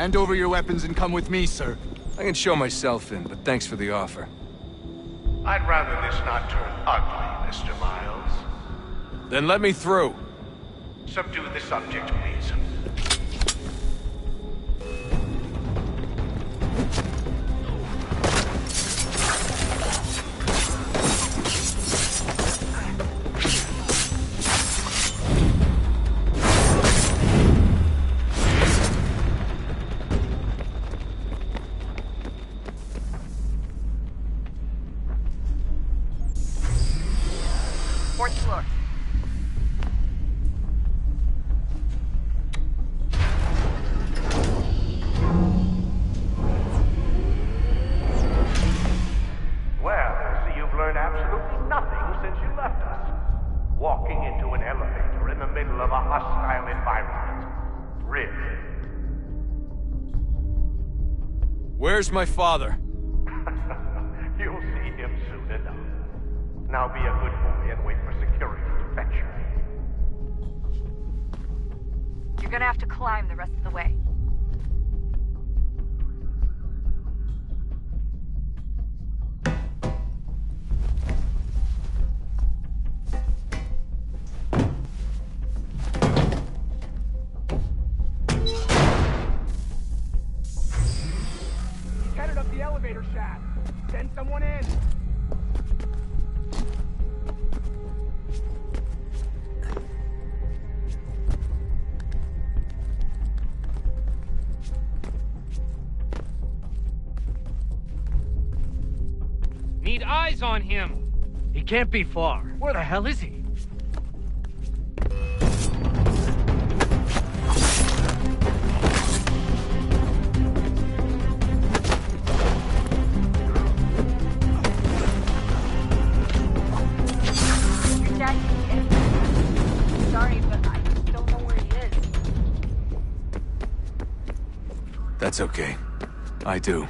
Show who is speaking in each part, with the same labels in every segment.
Speaker 1: Hand over your weapons and come with me, sir.
Speaker 2: I can show myself in, but thanks for the offer.
Speaker 3: I'd rather this not turn ugly, Mr. Miles.
Speaker 2: Then let me through.
Speaker 3: Subdue the subject, please.
Speaker 4: Fourth floor.
Speaker 3: Well, I see you've learned absolutely nothing since you left us. Walking into an elevator in the middle of a hostile environment. Really?
Speaker 2: Where's my father?
Speaker 3: You'll see him soon enough. Now be a good boy and wait for security to fetch you.
Speaker 4: You're gonna have to climb the rest of the way.
Speaker 5: He's headed up the elevator shaft. Send someone in.
Speaker 6: Need eyes on him. He can't be far. Where the hell is he?
Speaker 4: Your dad can get you. Sorry, but I don't know where he is.
Speaker 2: That's okay. I do.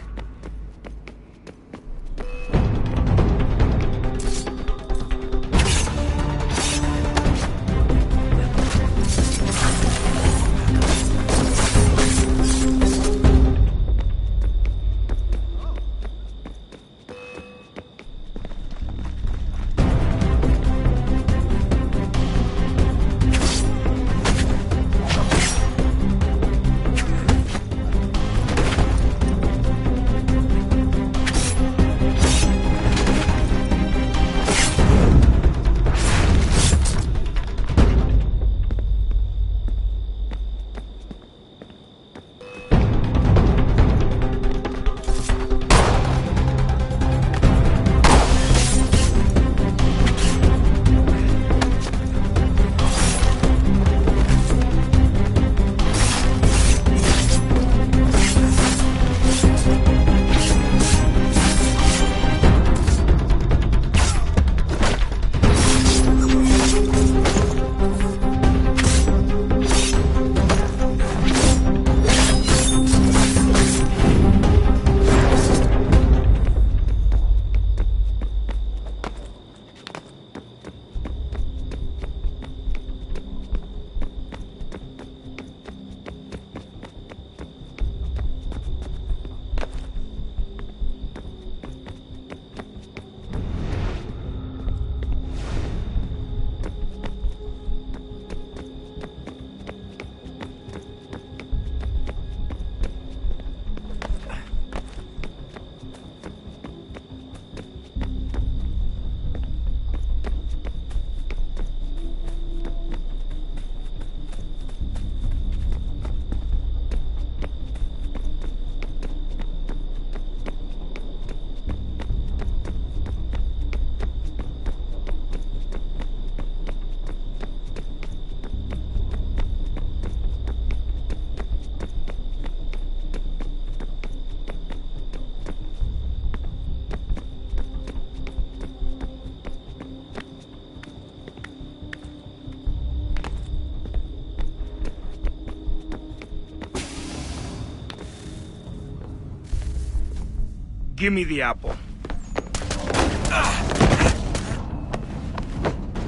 Speaker 5: Give me the apple.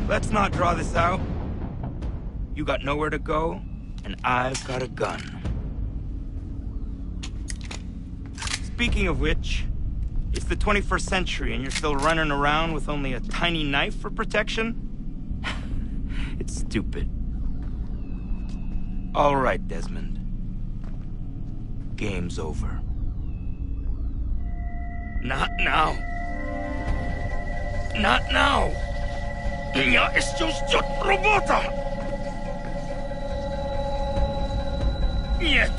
Speaker 5: Let's not draw this out. You got nowhere to go, and I've got a gun. Speaking of which, it's the 21st century and you're still running around with only a tiny knife for protection? It's stupid. All right, Desmond. Game's over. Not now. Not now. Я еще ждет работа. Нет.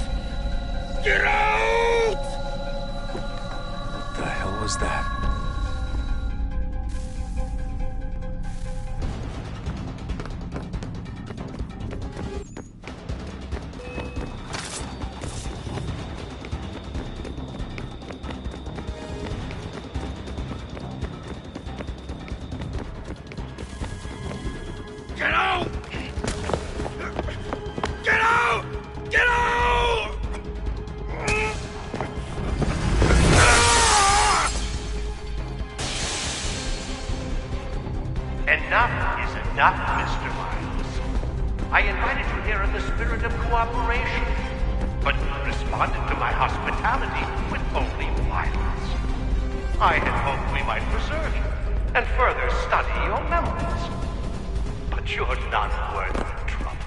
Speaker 5: Get out!
Speaker 2: What the hell was that?
Speaker 5: Get out! Get out! Get out!
Speaker 3: Enough is enough, Mr. Miles. I invited you here in the spirit of cooperation, but you responded to my hospitality with only violence. I had hoped we might preserve you and further study your memories. But you're not worth the trouble.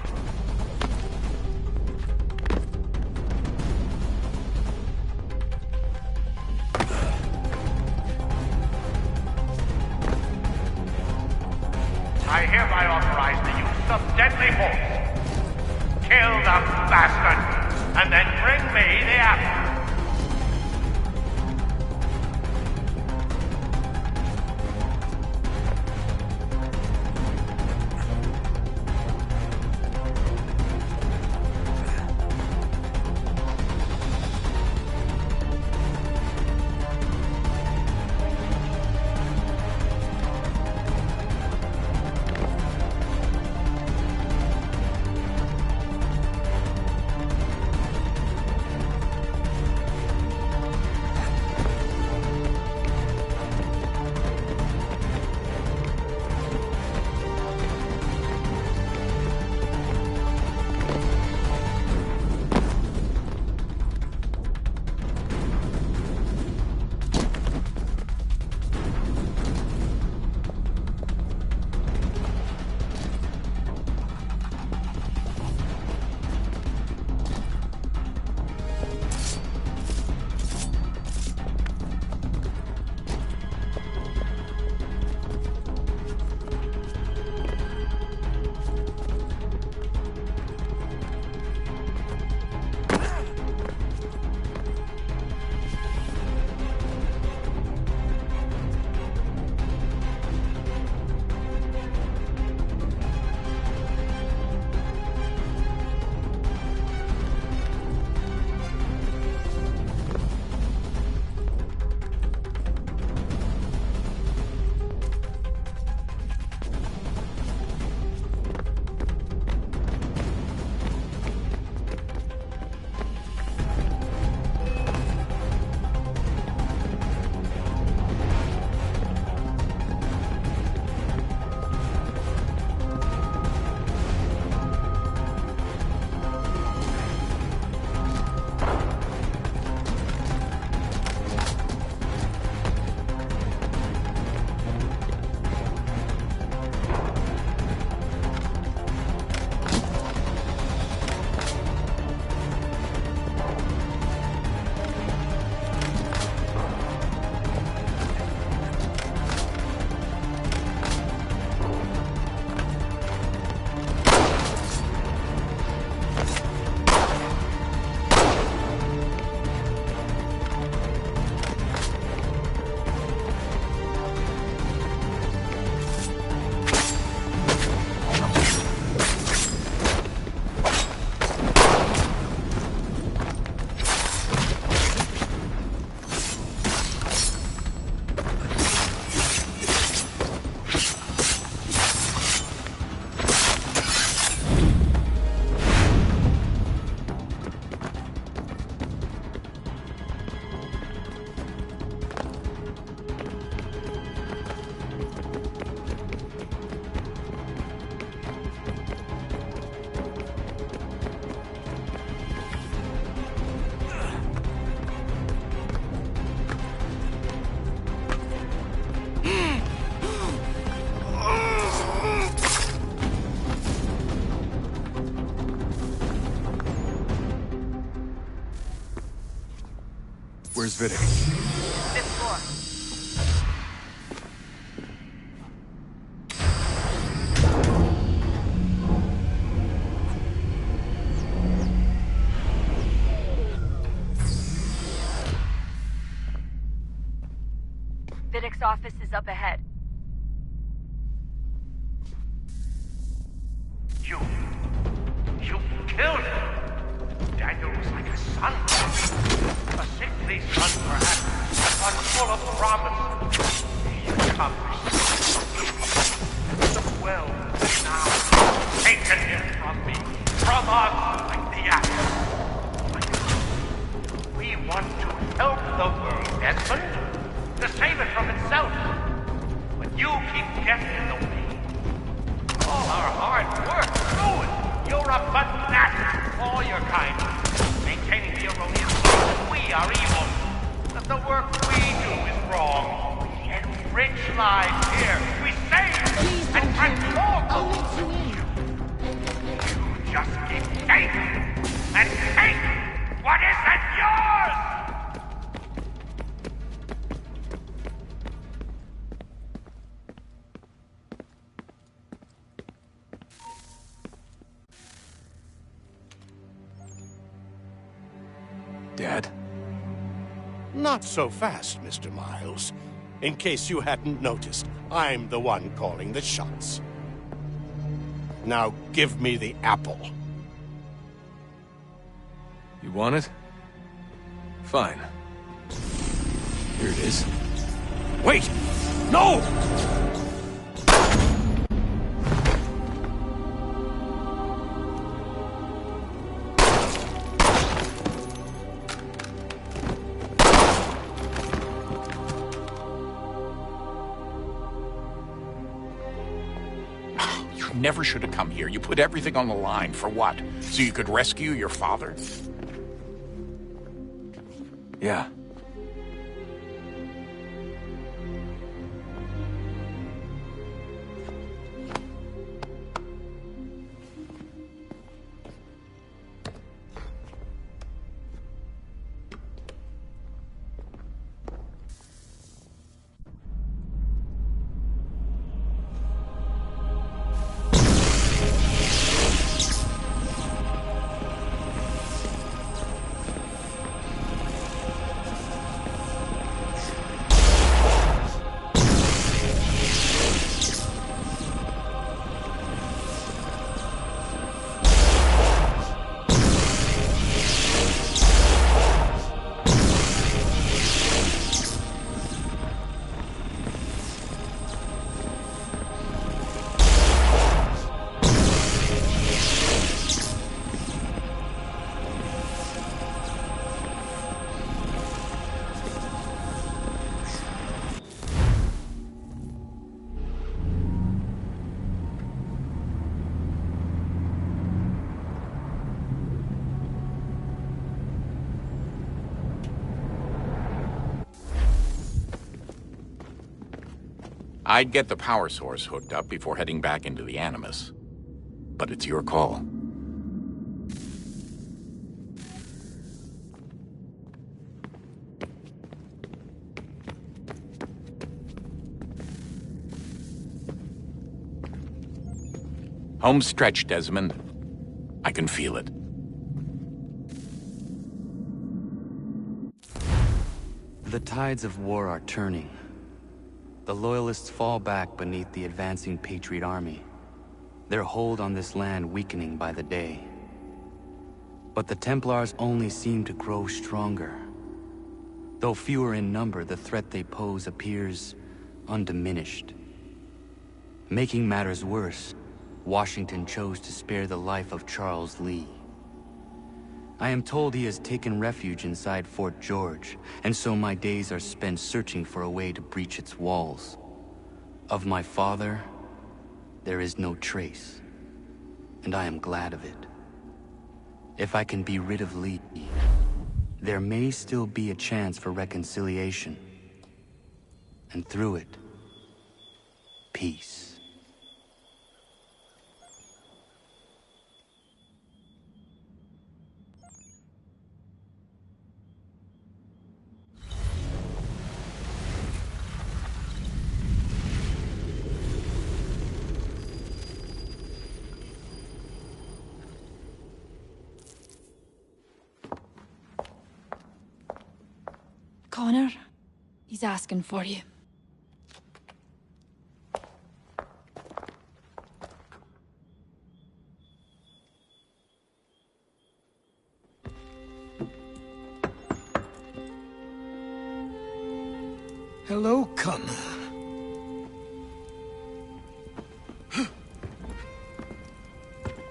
Speaker 3: I hereby authorize the use of deadly force. Kill the bastard, and then bring me the apple.
Speaker 2: Where's Vidic?
Speaker 4: Fifth floor. Vidic's office is up ahead.
Speaker 3: You killed him. Daniel was like a son. A sickly son, perhaps, but one full of promise. He accomplished. The well is now taken him from me, from us, like the axe. But we want to help the world, Desmond, to save it from itself. But you keep getting in the way. All our hard work ruined. You're a fanatic. All your kind. Maintaining the erroneous belief that we are evil. That the work we do is wrong. We enrich lives here. We save and transform.
Speaker 7: I'll let you in.
Speaker 3: You just keep taking and taking what isn't yours.
Speaker 2: Dad?
Speaker 8: Not so fast, Mr. Miles. In case you hadn't noticed, I'm the one calling the shots. Now give me the apple.
Speaker 2: You want it? Fine. Here it is.
Speaker 8: Wait! No!
Speaker 9: Never should have come here. You put everything on the line. For what? So you could rescue your father?
Speaker 2: Yeah.
Speaker 9: I'd get the power source hooked up before heading back into the Animus. But it's your call. Home stretch, Desmond. I can feel it.
Speaker 10: The tides of war are turning. The Loyalists fall back beneath the advancing Patriot army, their hold on this land weakening by the day. But the Templars only seem to grow stronger. Though fewer in number, the threat they pose appears undiminished. Making matters worse, Washington chose to spare the life of Charles Lee. I am told he has taken refuge inside Fort George, and so my days are spent searching for a way to breach its walls. Of my father, there is no trace, and I am glad of it. If I can be rid of Lee, there may still be a chance for reconciliation. And through it, peace.
Speaker 7: Connor, he's asking for you.
Speaker 11: Hello, Connor.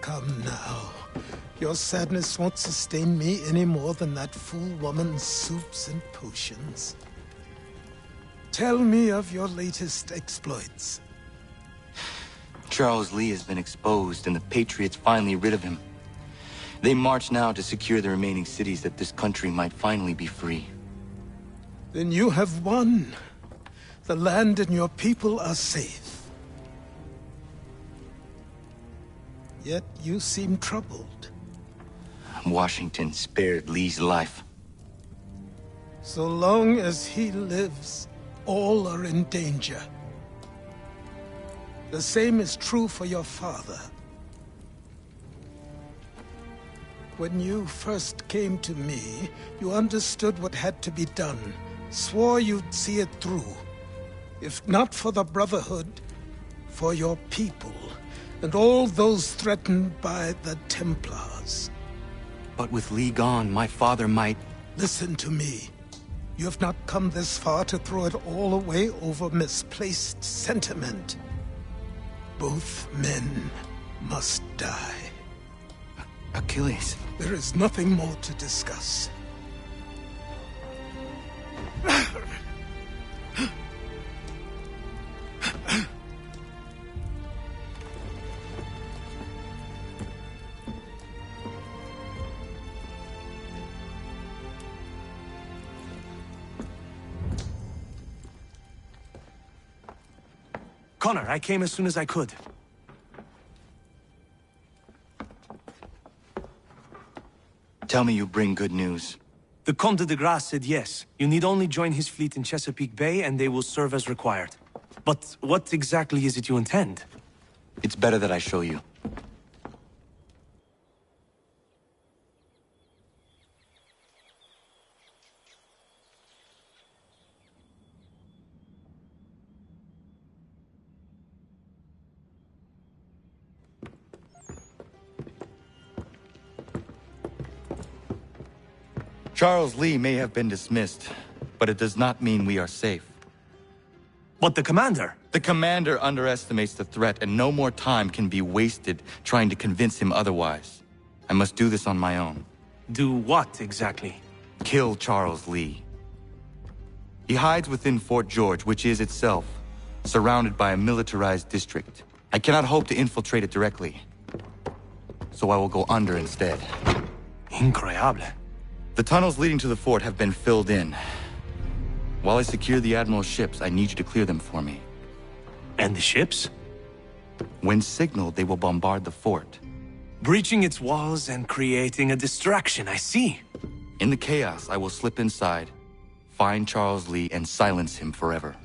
Speaker 11: Come now. Your sadness won't sustain me any more than that fool woman's soups and potions. Tell me of your latest exploits.
Speaker 10: Charles Lee has been exposed, and the Patriots finally rid of him. They march now to secure the remaining cities that this country might finally be free.
Speaker 11: Then you have won. The land and your people are safe. Yet you seem troubled.
Speaker 10: Washington spared Lee's life.
Speaker 11: So long as he lives, all are in danger. The same is true for your father. When you first came to me, you understood what had to be done, swore you'd see it through. If not for the Brotherhood, for your people, and all those threatened by the Templars.
Speaker 10: But with Lee gone, my father might...
Speaker 11: Listen to me. You have not come this far to throw it all away over misplaced sentiment. Both men must die.
Speaker 10: Achilles.
Speaker 11: There is nothing more to discuss.
Speaker 2: Connor, I came as soon as I could.
Speaker 10: Tell me you bring good news.
Speaker 2: The Comte de Grasse said yes. You need only join his fleet in Chesapeake Bay and they will serve as required. But what exactly is it you intend?
Speaker 10: It's better that I show you. Charles Lee may have been dismissed, but it does not mean we are safe.
Speaker 2: But the commander?
Speaker 10: The commander underestimates the threat, and no more time can be wasted trying to convince him otherwise. I must do this on my own.
Speaker 2: Do what, exactly?
Speaker 10: Kill Charles Lee. He hides within Fort George, which is itself surrounded by a militarized district. I cannot hope to infiltrate it directly, so I will go under instead.
Speaker 2: Incroyable.
Speaker 10: The tunnels leading to the fort have been filled in. While I secure the Admiral's ships, I need you to clear them for me.
Speaker 2: And the ships?
Speaker 10: When signaled, they will bombard the fort.
Speaker 2: Breaching its walls and creating a distraction, I see.
Speaker 10: In the chaos, I will slip inside, find Charles Lee, and silence him forever.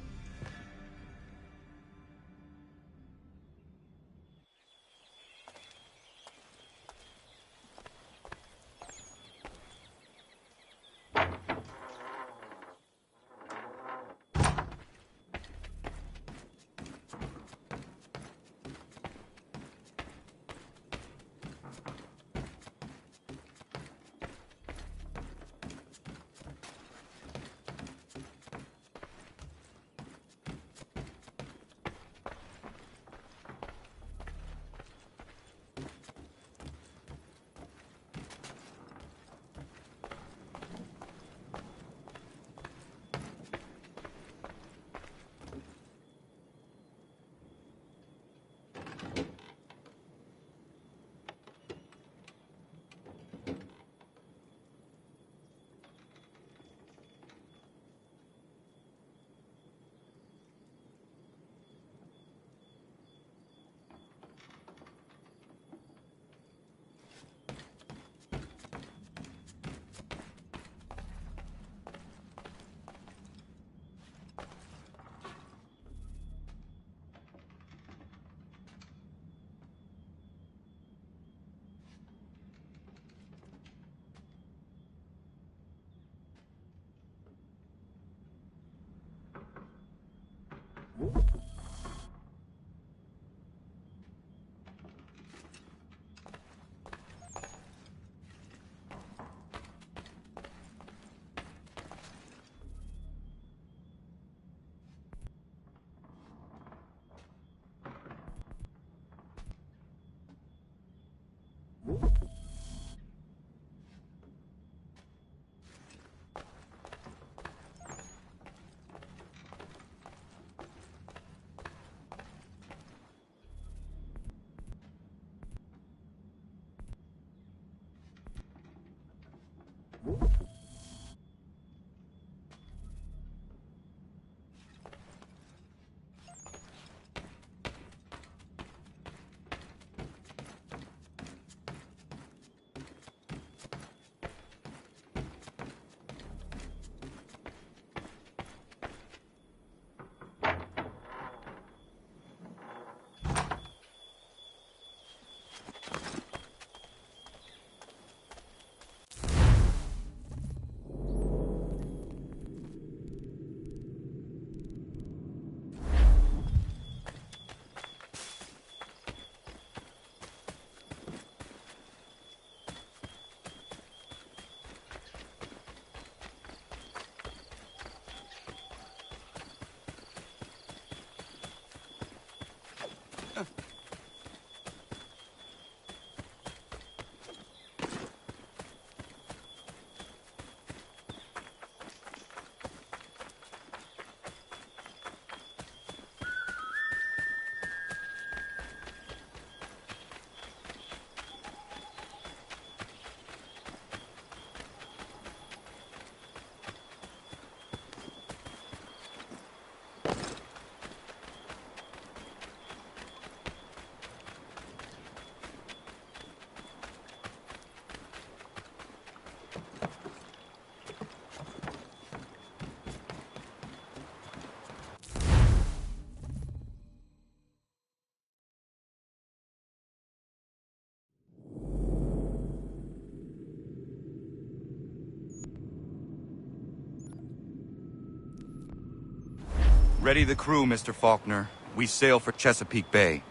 Speaker 10: Ready the crew, Mr. Faulkner. We sail for Chesapeake Bay.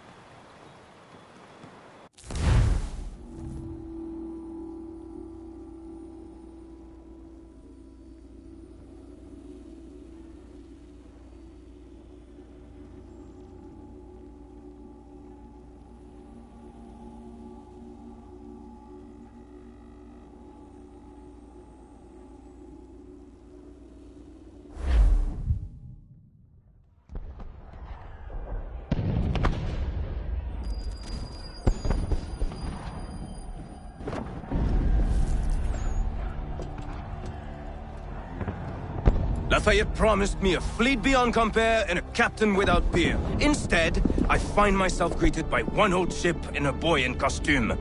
Speaker 2: Lafayette promised me a fleet beyond compare and a captain without peer. Instead, I find myself greeted by one old ship and a boy in costume.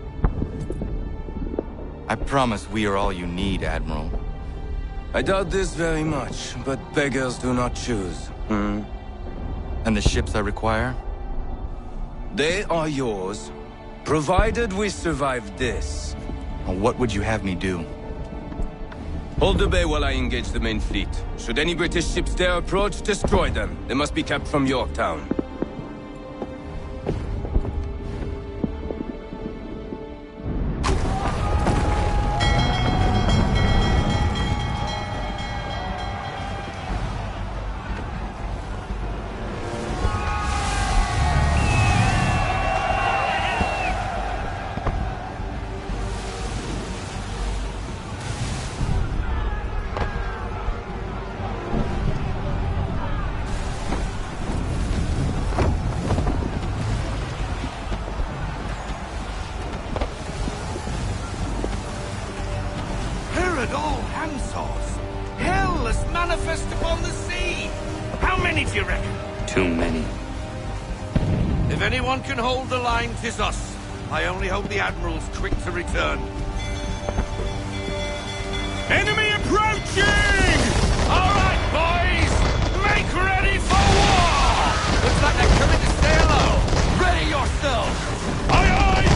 Speaker 10: I promise we are all you need, Admiral.
Speaker 2: I doubt this very much, but beggars do not choose.
Speaker 10: And the ships I require?
Speaker 2: They are yours, provided we survive this.
Speaker 10: What would you have me do?
Speaker 2: Hold the bay while I engage the main fleet. Should any British ships dare approach, destroy them. They must be kept from Yorktown.
Speaker 3: Herod all handsaws! Hell is manifest upon the sea! How many do you reckon?
Speaker 10: Too many.
Speaker 3: If anyone can hold the line, 'tis us. I only hope the Admiral's quick to return. Enemy approaching! All right, boys! Make ready for war! Looks like they're coming to stay low. Ready yourselves! Aye, aye!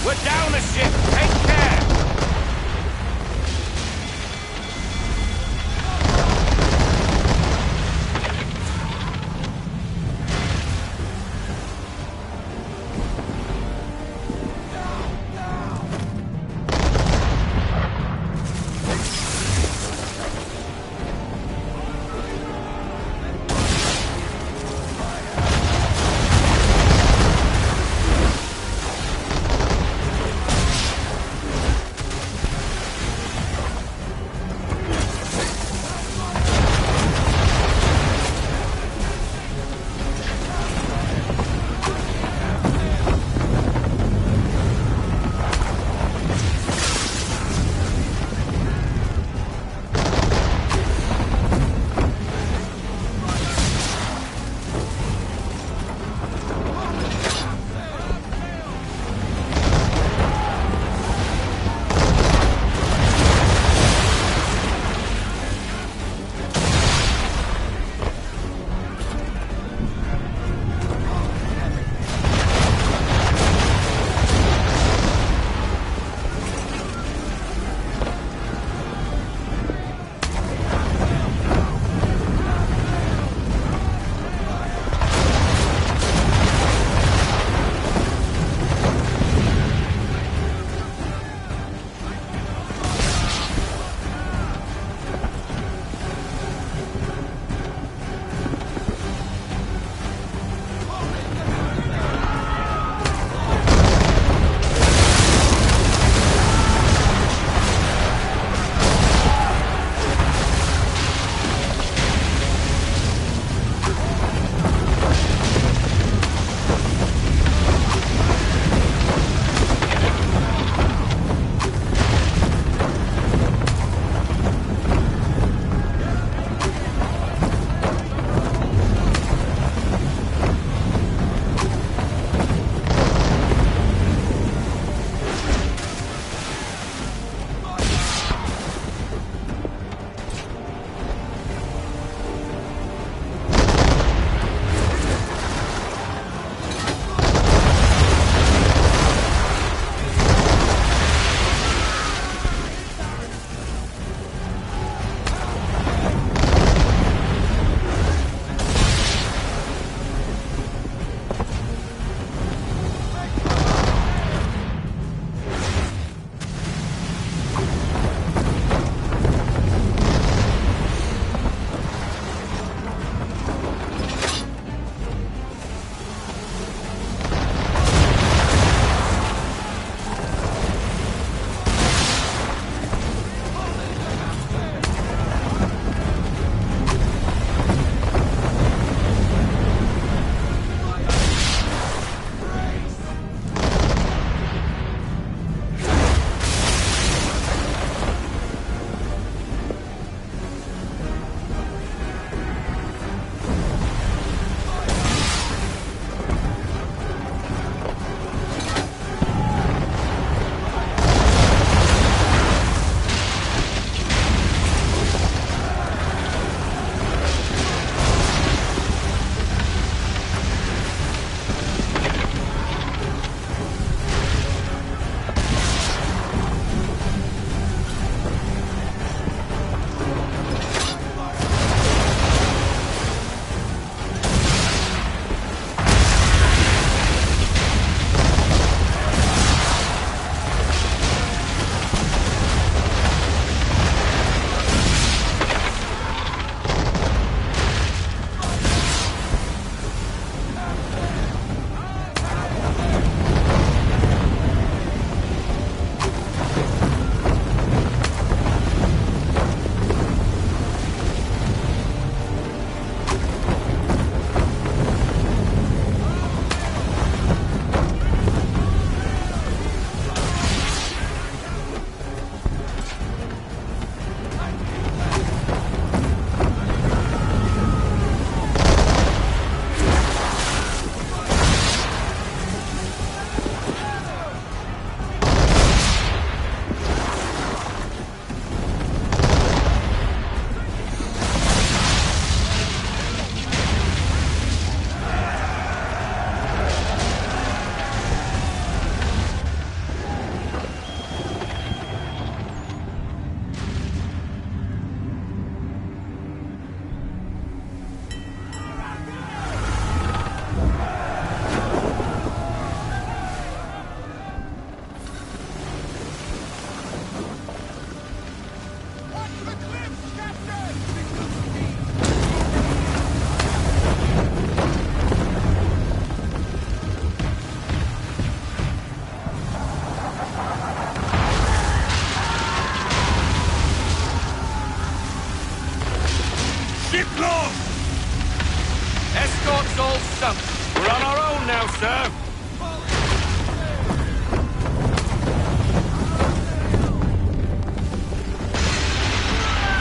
Speaker 2: We're down a ship! Take care!
Speaker 3: Escort's all sunk. We're on our own now, sir.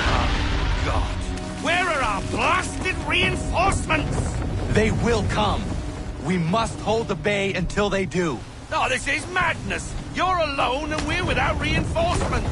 Speaker 3: Oh, God. Where are our blasted reinforcements?
Speaker 1: They will come. We must hold the bay until they do.
Speaker 3: Oh, this is madness! You're alone and we're without reinforcements!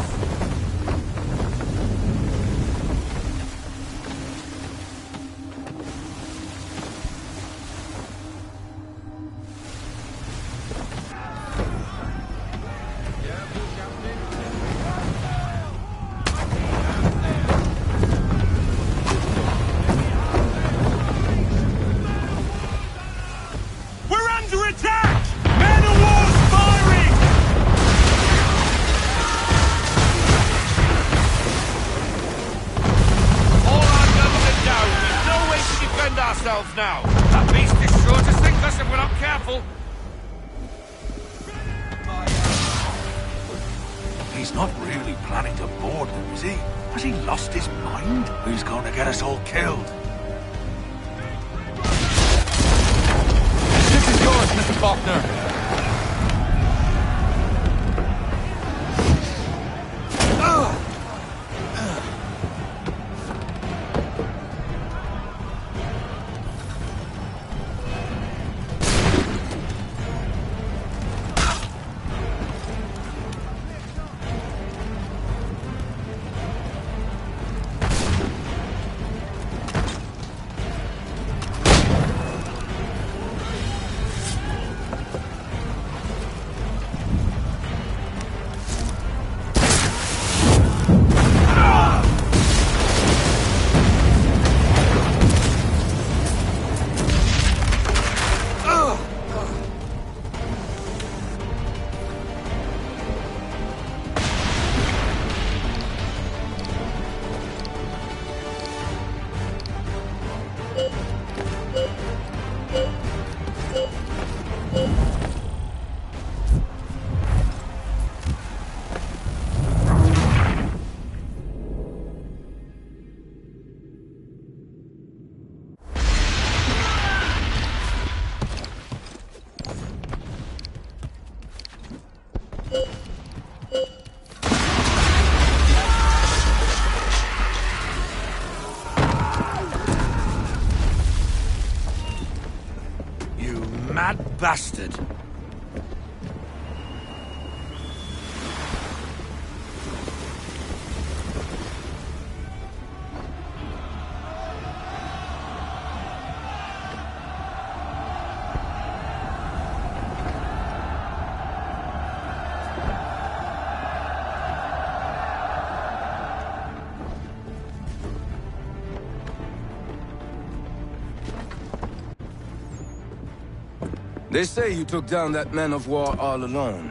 Speaker 3: We're under attack! Men of war's firing! All our guns are down. We've no way to defend ourselves now. That beast is sure to sink us if we're not careful.
Speaker 12: He's not really planning to board them, is he? Has he lost his mind? He's going to get us all killed.
Speaker 1: This is yours, Mr. Faulkner.
Speaker 12: You mad bastard.
Speaker 2: They say you took down that man of war all alone.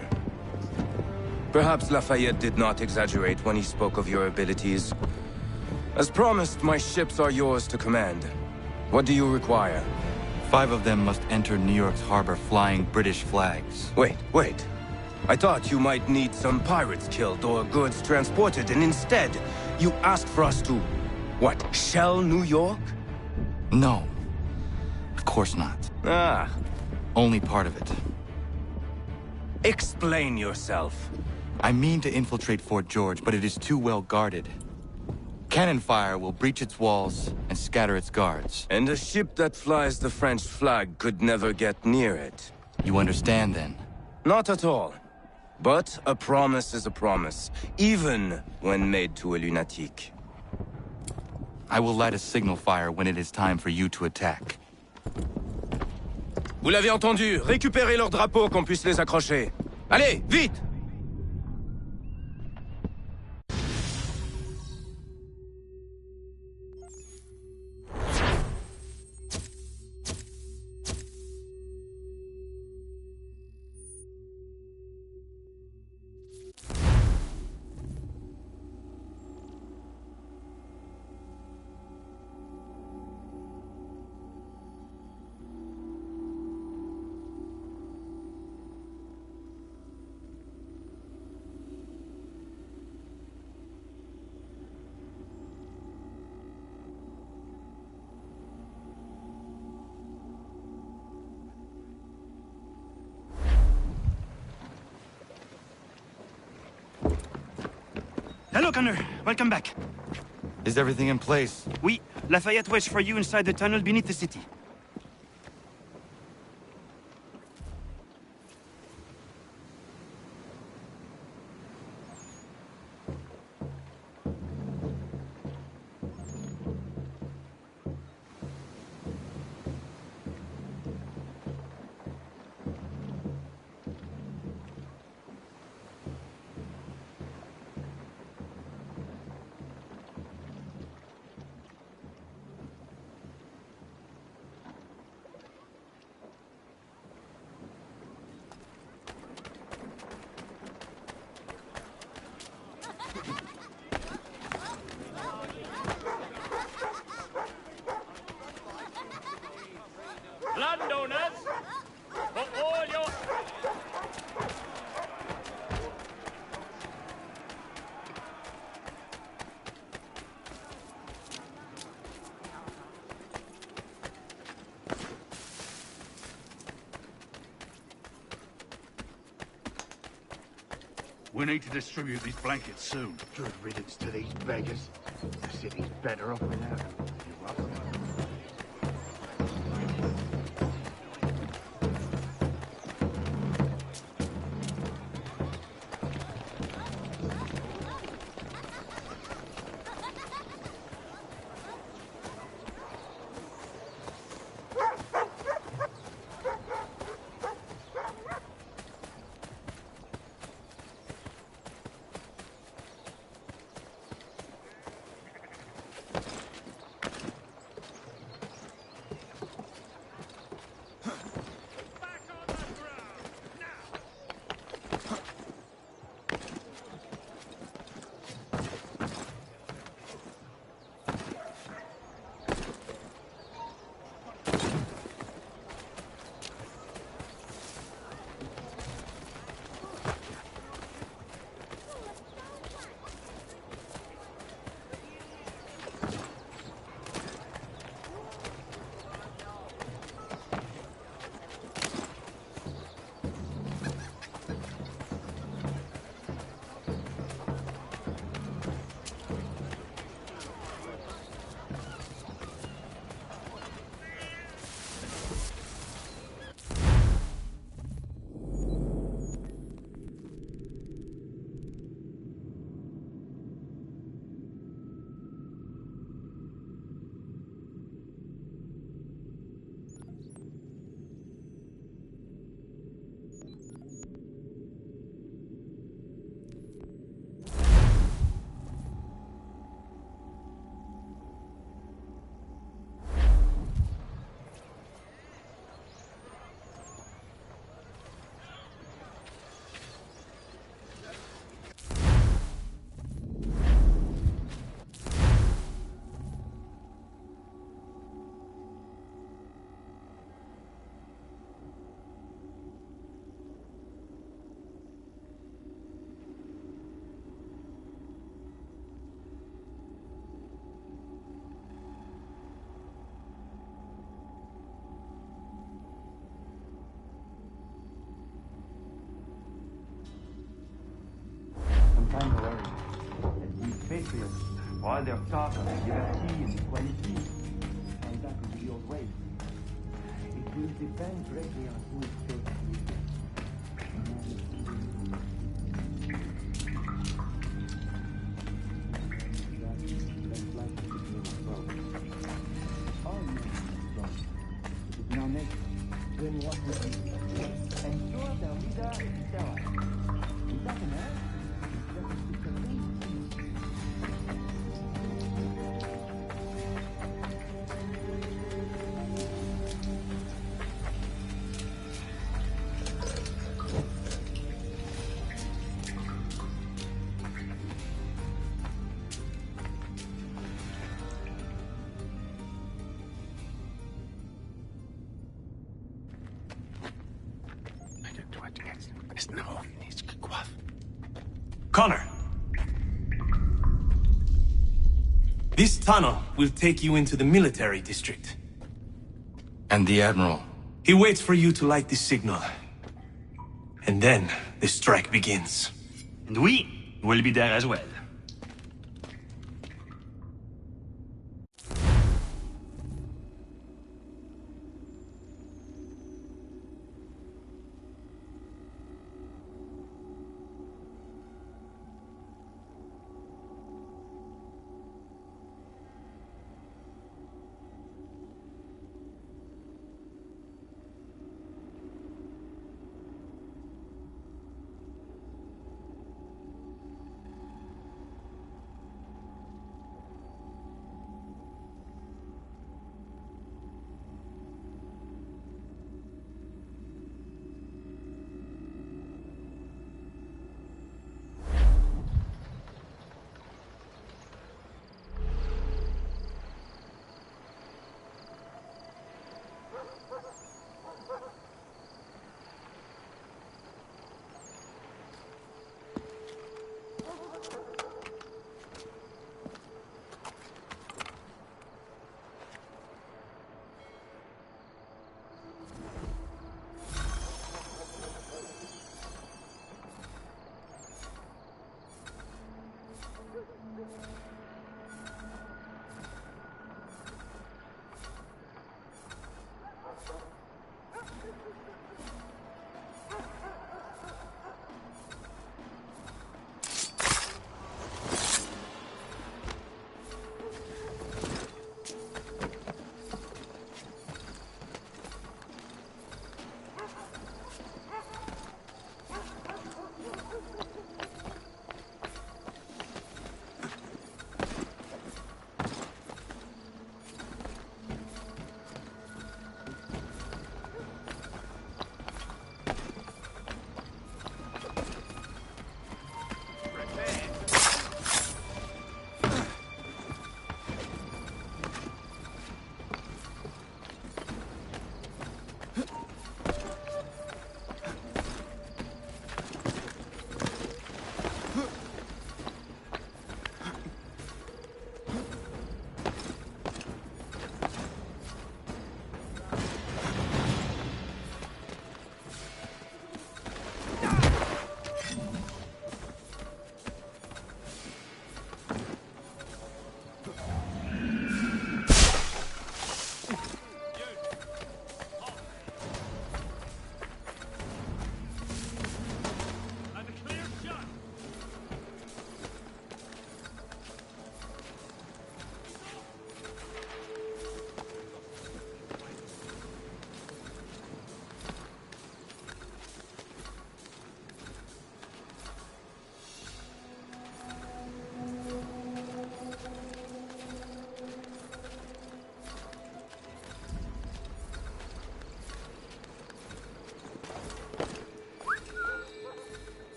Speaker 2: Perhaps Lafayette did not exaggerate when he spoke of your abilities. As promised, my ships are yours to command. What do you require?
Speaker 10: 5 of them must enter New York's harbor flying British flags.
Speaker 2: Wait. I thought you might need some pirates killed or goods transported, and instead, you asked for us to... what, shell New York?
Speaker 10: No. Of course not.
Speaker 2: Ah.
Speaker 10: Only part of it.
Speaker 2: Explain yourself.
Speaker 10: I mean to infiltrate Fort George, but it is too well guarded. Cannon fire will breach its walls and scatter its guards.
Speaker 2: And a ship that flies the French flag could never get near it.
Speaker 10: You understand, then?
Speaker 2: Not at all. But a promise is a promise, even when made to a lunatic.
Speaker 10: I will light a signal fire when it is time for you to attack.
Speaker 2: Vous l'avez entendu, récupérez leurs drapeaux qu'on puisse les accrocher. Allez, vite!
Speaker 5: Hello, Connor. Welcome back.
Speaker 10: Is everything in place?
Speaker 5: Oui. Lafayette waits for you inside the tunnel beneath the city.
Speaker 6: Landowners, for all your...
Speaker 12: We need to distribute these blankets soon.
Speaker 3: Good riddance to these beggars. The city's better off without them. You're welcome.
Speaker 13: Time to worry. And these patriots, all their talk of liberty and equality, and that will be your way. It will depend greatly on who is chosen. Now next, then what will be? Ensure their leader is sterile. Is that enough?
Speaker 14: Connor. This tunnel will take you into the military district.
Speaker 2: And the Admiral?
Speaker 14: He waits for you to light this signal. And then the strike begins.
Speaker 5: And we will be there as well.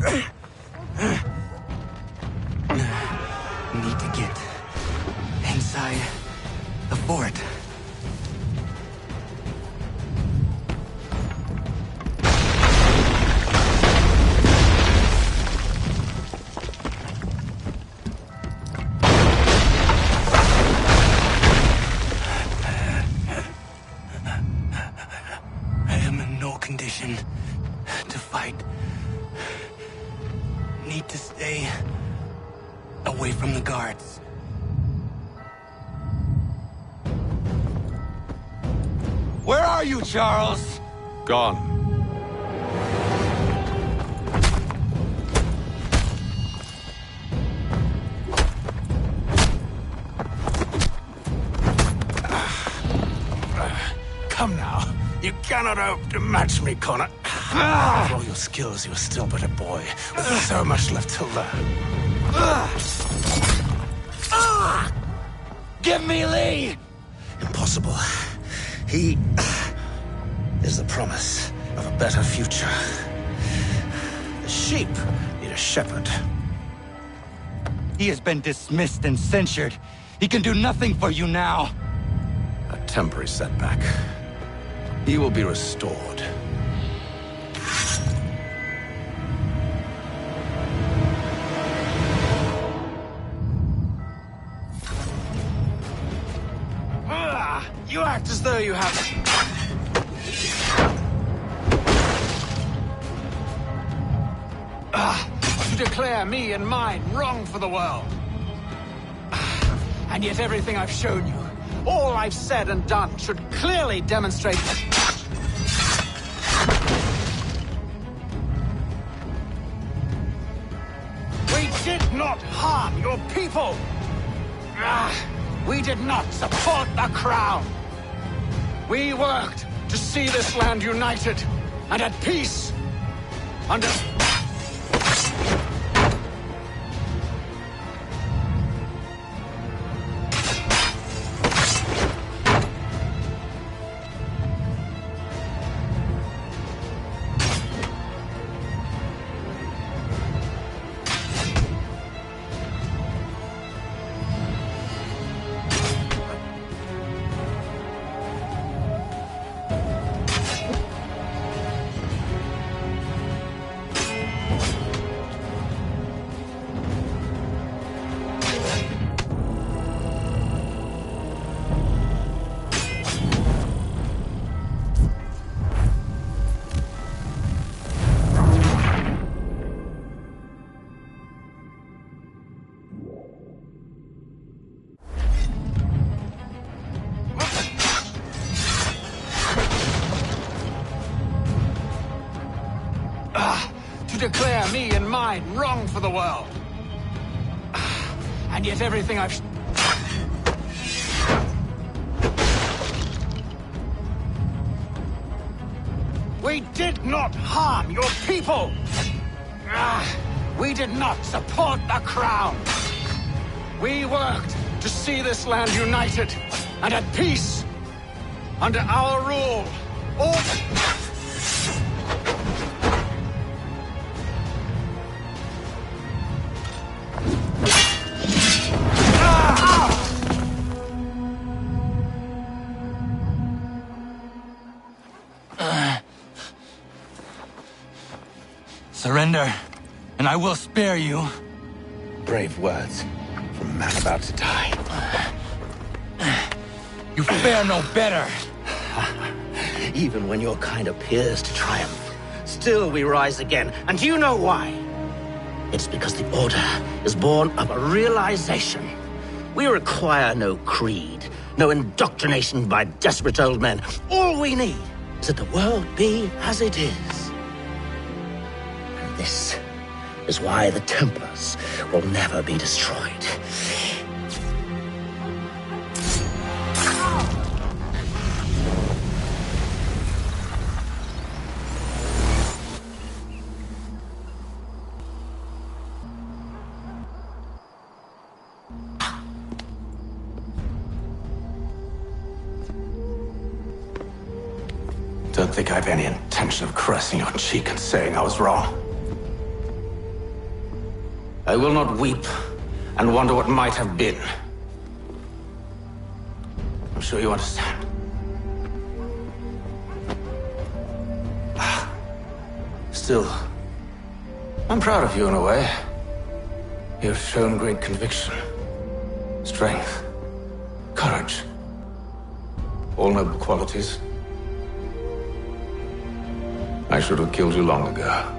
Speaker 10: Need to get inside the fort. I am in no condition to fight. Need to stay away from the guards.
Speaker 1: Where are you, Charles?
Speaker 8: Gone.
Speaker 12: Come now. You cannot hope to match me, Connor. For all your skills, you're still but a boy, with so much left to learn.
Speaker 1: Give me Lee!
Speaker 12: Impossible. He is the promise of a better future. The sheep need a shepherd.
Speaker 1: He has been dismissed and censured. He can do nothing for you now.
Speaker 12: A temporary setback. He will be restored.
Speaker 15: You act as though you have... to declare me and mine wrong for the world. And yet everything I've shown you, all I've said and done, should clearly demonstrate... We did not harm your people! We did not support the crown! We worked to see this land united and at peace under... declare me and mine wrong for the world. And yet everything I've... We did not harm your people! We did not support the crown! We worked to see this land united and at peace under our rule. All...
Speaker 1: Surrender, and I will spare you.
Speaker 12: Brave words from a man about to die.
Speaker 1: You fare no better.
Speaker 16: Even when your kind appears to triumph, still we rise again. And do you know why? It's because the Order is born of a realization. We require no creed, no indoctrination by desperate old men. All we need is that the world be as it is. And this is why the Templars will never be destroyed.
Speaker 12: Don't think I have any intention of caressing your cheek and saying I was wrong.
Speaker 16: I will not weep and wonder what might have been. I'm sure you understand. Still, I'm proud of you in a way. You've shown great conviction, strength, courage. All noble qualities. I should have killed you long ago.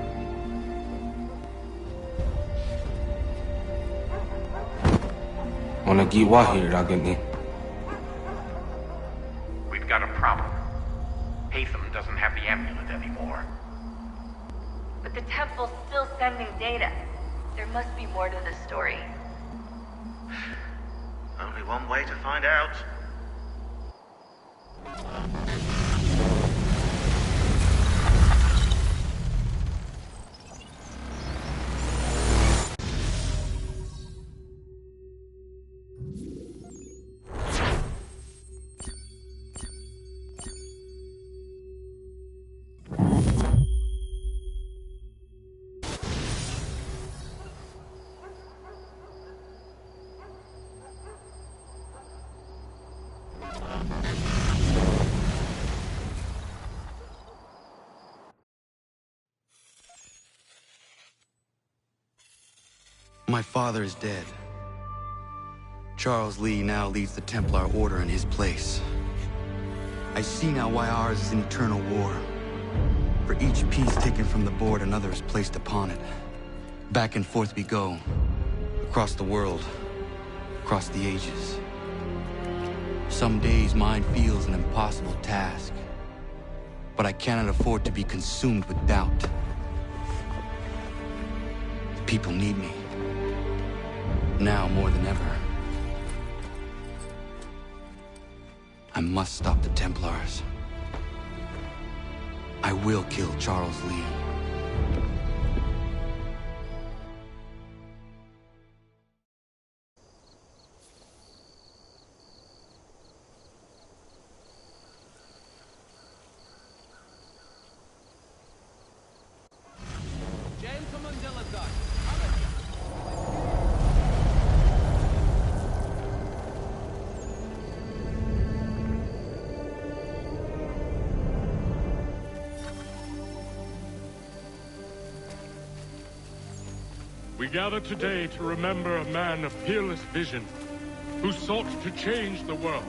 Speaker 17: We've
Speaker 3: got a problem. Hatham doesn't have the amulet anymore.
Speaker 4: But the temple's still sending data. There must be more to this story.
Speaker 3: Only one way to find out.
Speaker 10: My father is dead. Charles Lee now leads the Templar Order in his place. I see now why ours is an eternal war. For each piece taken from the board, another is placed upon it. Back and forth we go. Across the world. Across the ages. Some days mine feels an impossible task. But I cannot afford to be consumed with doubt. The people need me. Now more than ever. I must stop the Templars. I will kill Charles Lee.
Speaker 18: We gather today to remember a man of fearless vision who sought to change the world.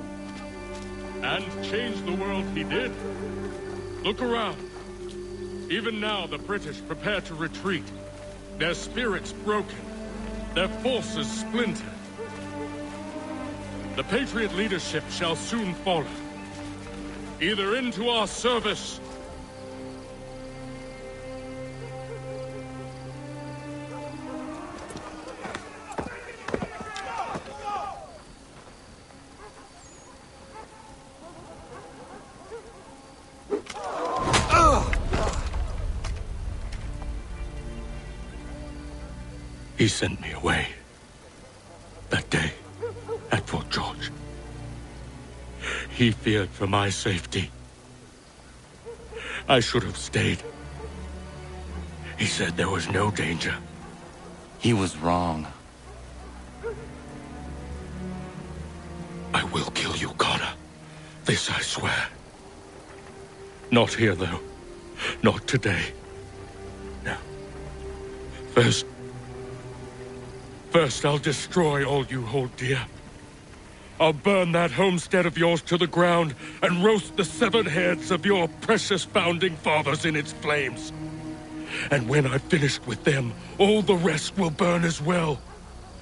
Speaker 18: And change the world he did. Look around. Even now the British prepare to retreat. Their spirits broken. Their forces splintered. The Patriot leadership shall soon follow. Either into our service He sent me away. That day, at Fort George. He feared for my safety. I should have stayed. He said there was no danger.
Speaker 10: He was wrong.
Speaker 18: I will kill you, Connor. This I swear. Not here, though. Not today. No. First, I'll destroy all you hold dear. I'll burn that homestead of yours to the ground and roast the severed heads of your precious founding fathers in its flames. And when I've finished with them, all the rest will burn as well.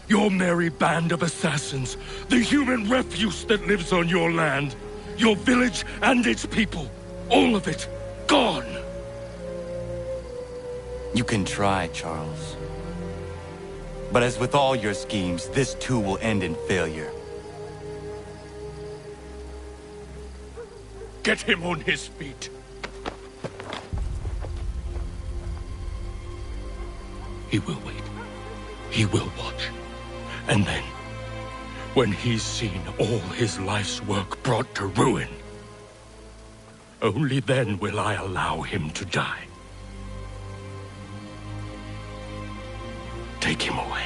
Speaker 18: Your merry band of assassins, the human refuse that lives on your land, your village and its people, all of it, gone.
Speaker 10: You can try, Charles. But as with all your schemes, this too will end in failure.
Speaker 18: Get him on his feet. He will wait. He will watch. And then, when he's seen all his life's work brought to ruin, only then will I allow him to die. Take
Speaker 8: take him away.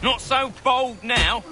Speaker 6: Not so bold now.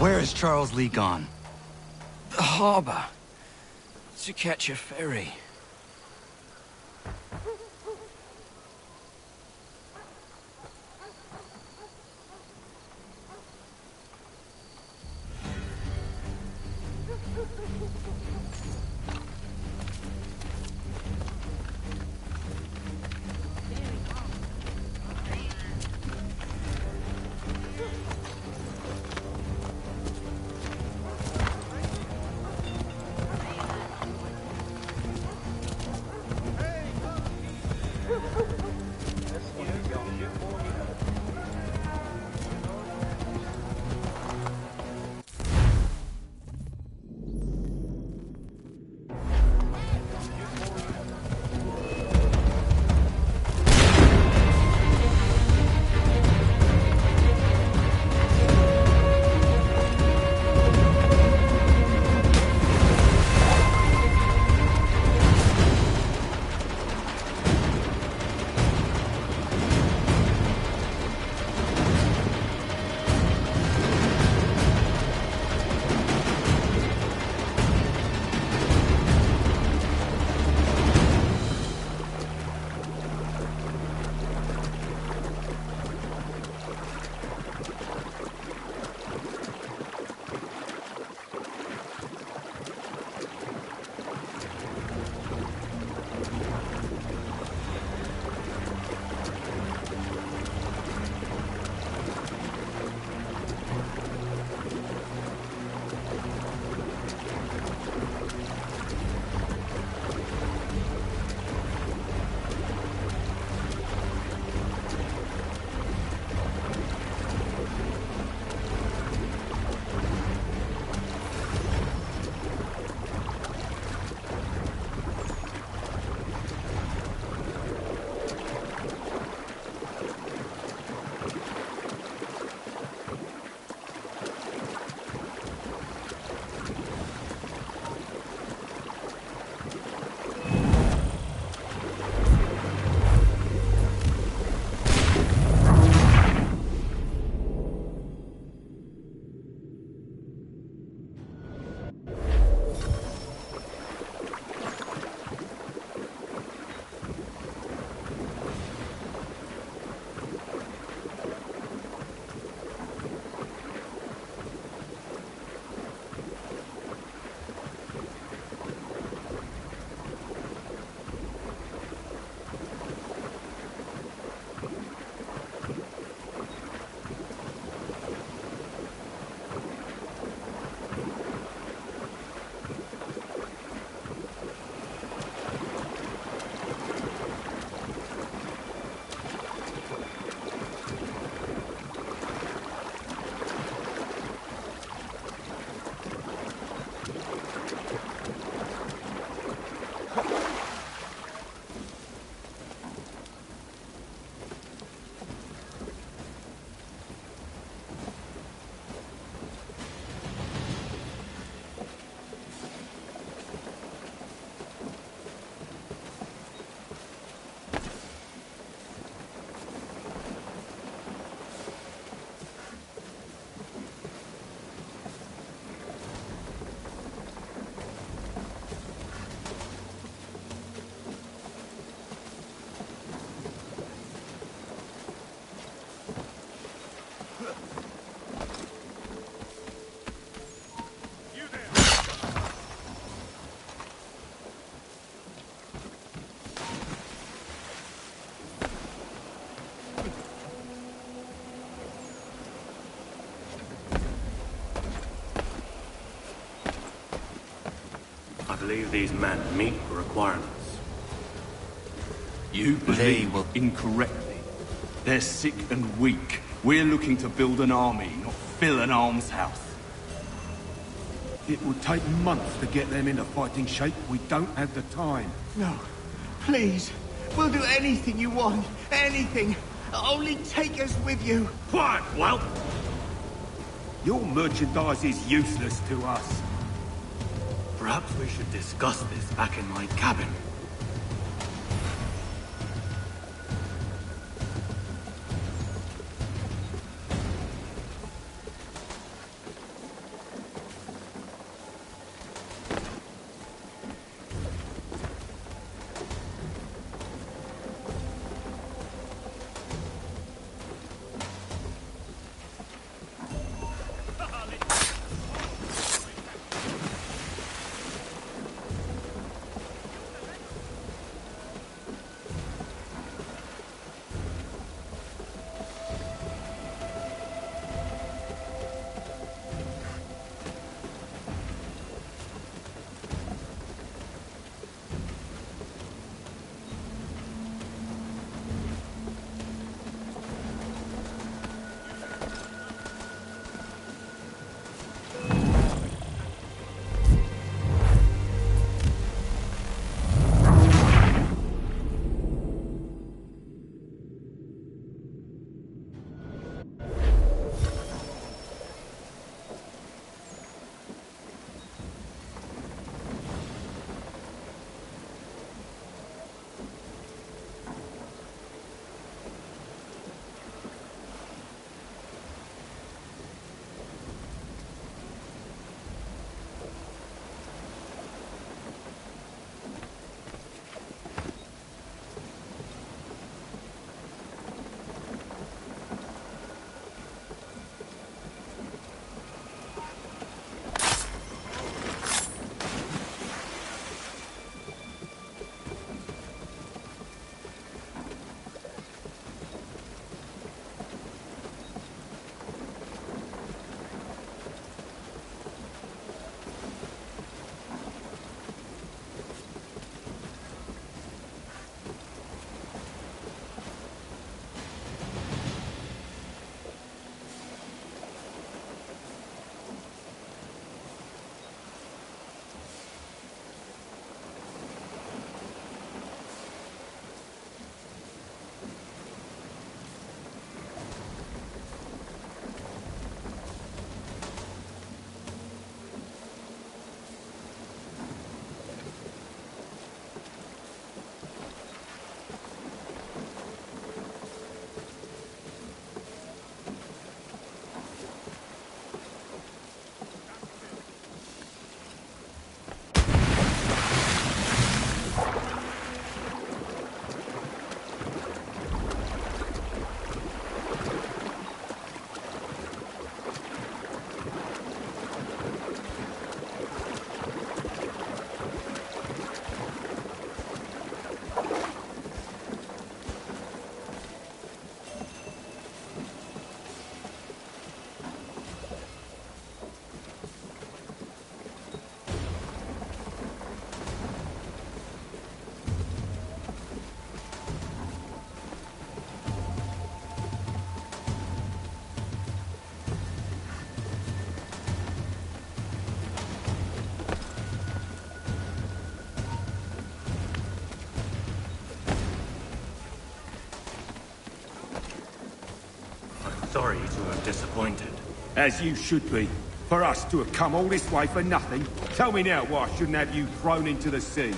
Speaker 1: Where is Charles Lee gone?
Speaker 17: The harbor. To catch a ferry.
Speaker 13: believe these men meet the requirements. You believe incorrectly. They're sick and weak. We're looking to build an army, not fill an almshouse.
Speaker 19: It would take months to get them into fighting shape. We don't have the time.
Speaker 20: No. Please. We'll do anything you want. Anything. Only take us with you.
Speaker 19: Quiet, whelp! Your merchandise is useless to us.
Speaker 13: Perhaps we should discuss this back in my cabin. Sorry to have disappointed.
Speaker 19: As you should be. For us to have come all this way for nothing. Tell me now why I shouldn't have you thrown into the sea.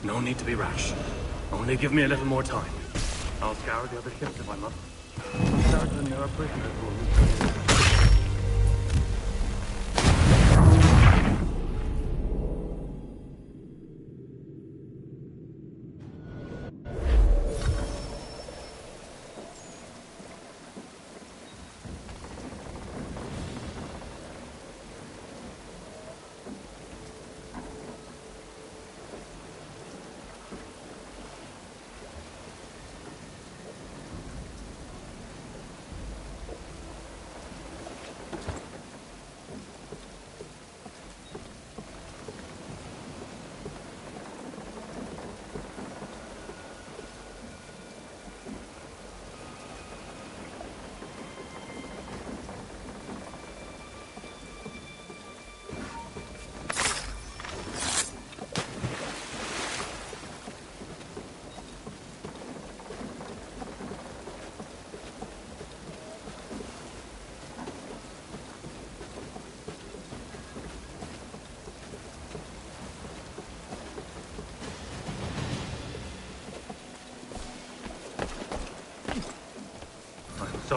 Speaker 13: No need to be rash. Only give me a little more time. I'll scour the other ships if I must. I'm certain there are prisoners who will return.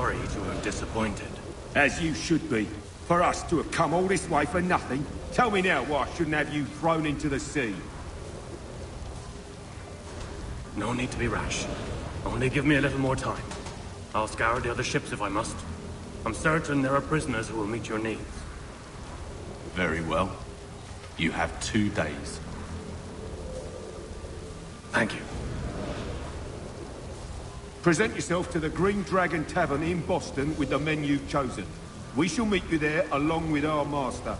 Speaker 13: sorry to have disappointed.
Speaker 19: As you should be. For us to have come all this way for nothing. Tell me now why I shouldn't have you thrown into the sea.
Speaker 13: No need to be rash. Only give me a little more time. I'll scour the other ships if I must. I'm certain there are prisoners who will meet your needs.
Speaker 21: Very well. You have 2 days.
Speaker 13: Thank you.
Speaker 19: Present yourself to the Green Dragon Tavern in Boston with the men you've chosen. We shall meet you there along with our master.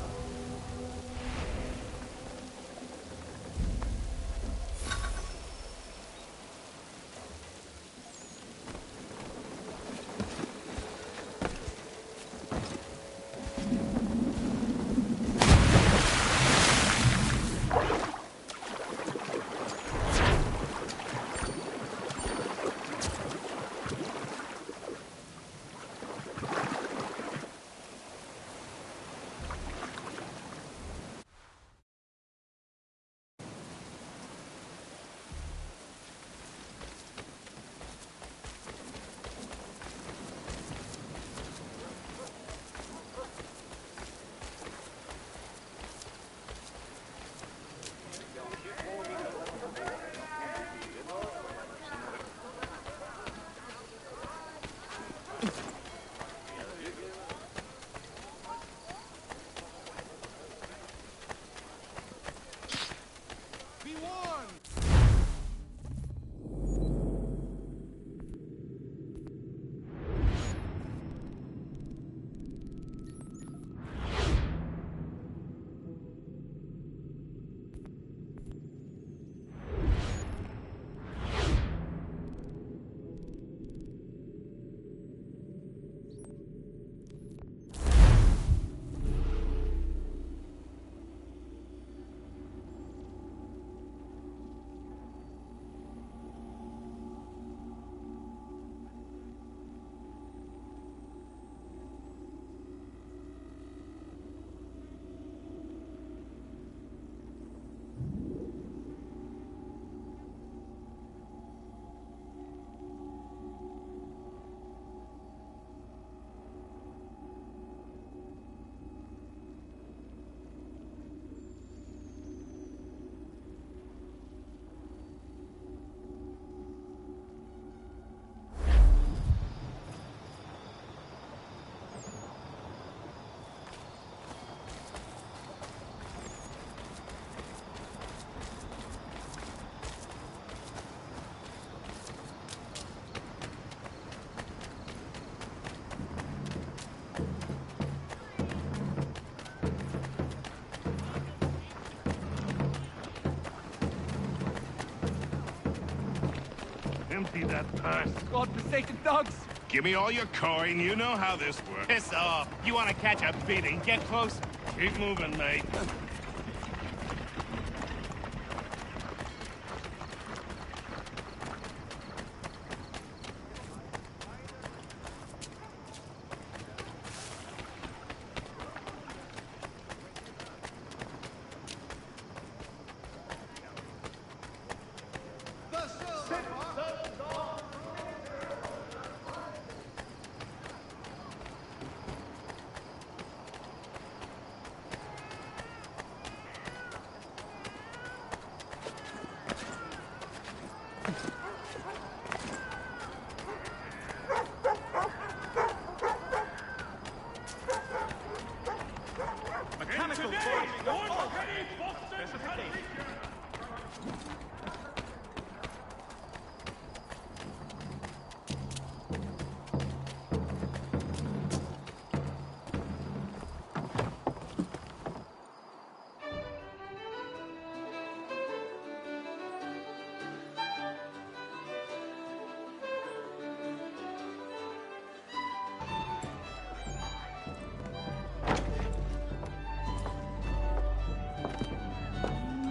Speaker 3: Empty that purse.
Speaker 22: God-forsaken thugs!
Speaker 3: Give me all your coin. You know how this works.
Speaker 22: Piss off. You want to catch a beating? Get close.
Speaker 3: Keep moving, mate.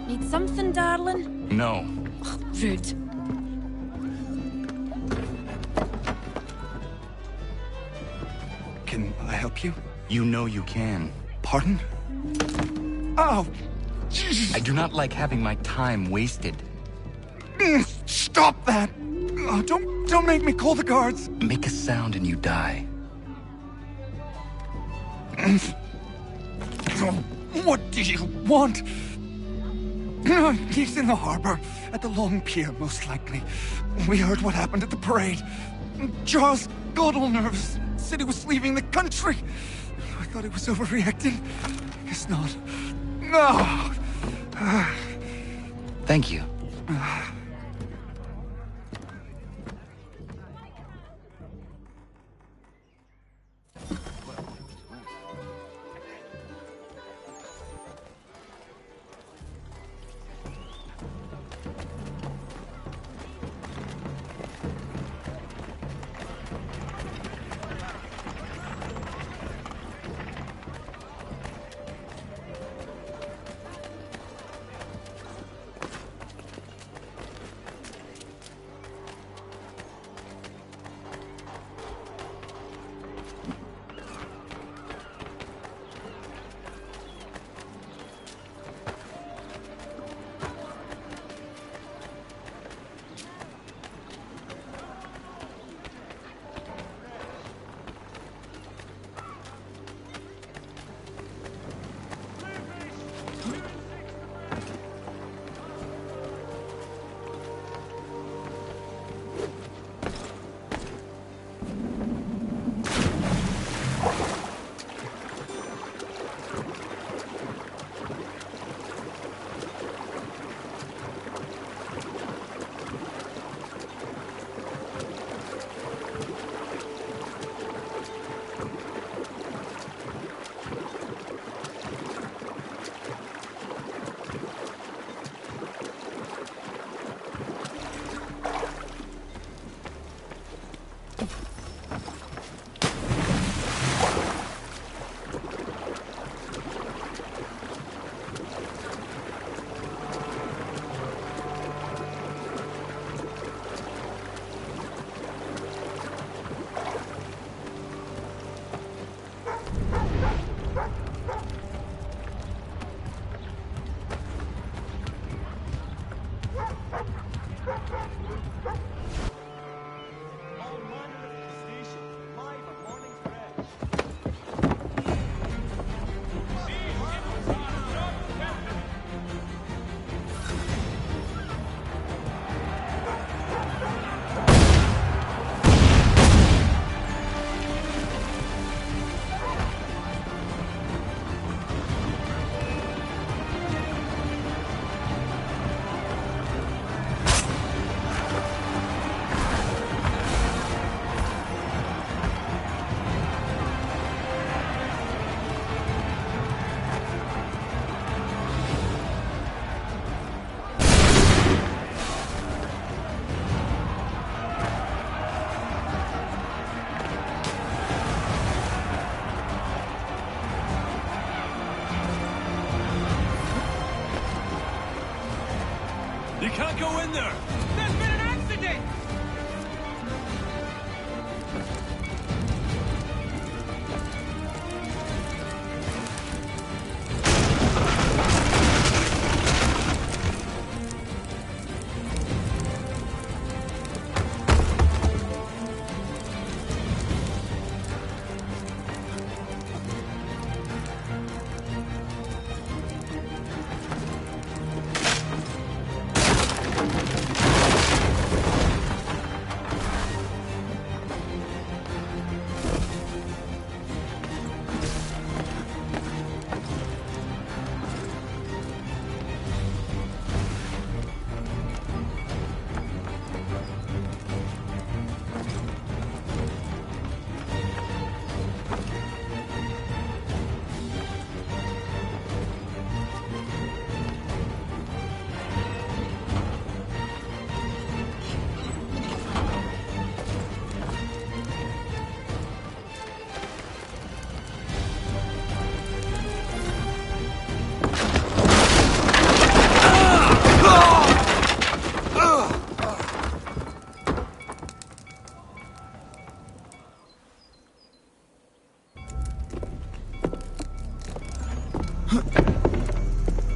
Speaker 7: Need something, darling?
Speaker 1: No.
Speaker 7: Ugh, rude.
Speaker 1: Can I help you? You know you can. Pardon? Oh! I do not like having my time wasted. Stop that!
Speaker 9: Oh, don't make me call the guards.
Speaker 1: Make a sound and you die.
Speaker 9: What do you want? He's in the harbor, at the Long Pier, most likely. We heard what happened at the parade. Charles got all nervous, said he was leaving the country. I thought he was overreacting. Guess not. No!
Speaker 1: Thank you.
Speaker 18: You can't go in there!
Speaker 22: There's been an accident!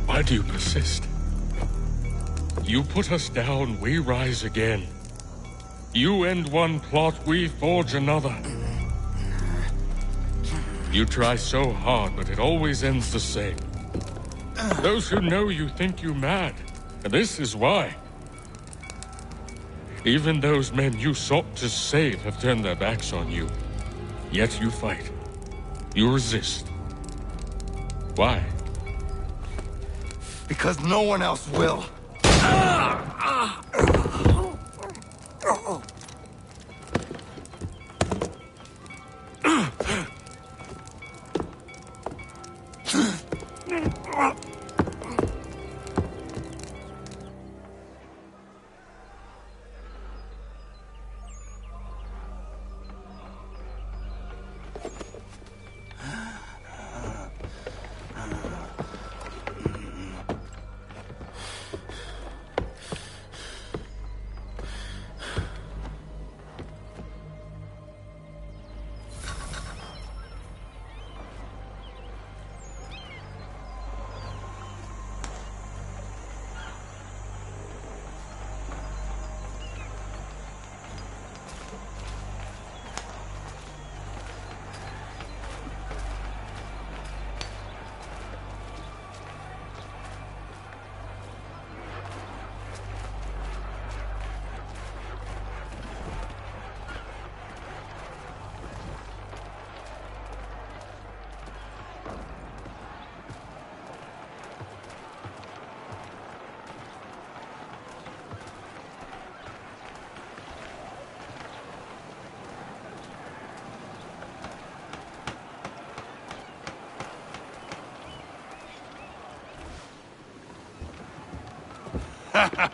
Speaker 18: Why do you persist? You put us down, we rise again. You end one plot, we forge another. You try so hard, but it always ends the same. Those who know you think you mad, and this is why. Even those men you sought to save have turned their backs on you. Yet you fight. You resist. Why?
Speaker 1: Because no one else will.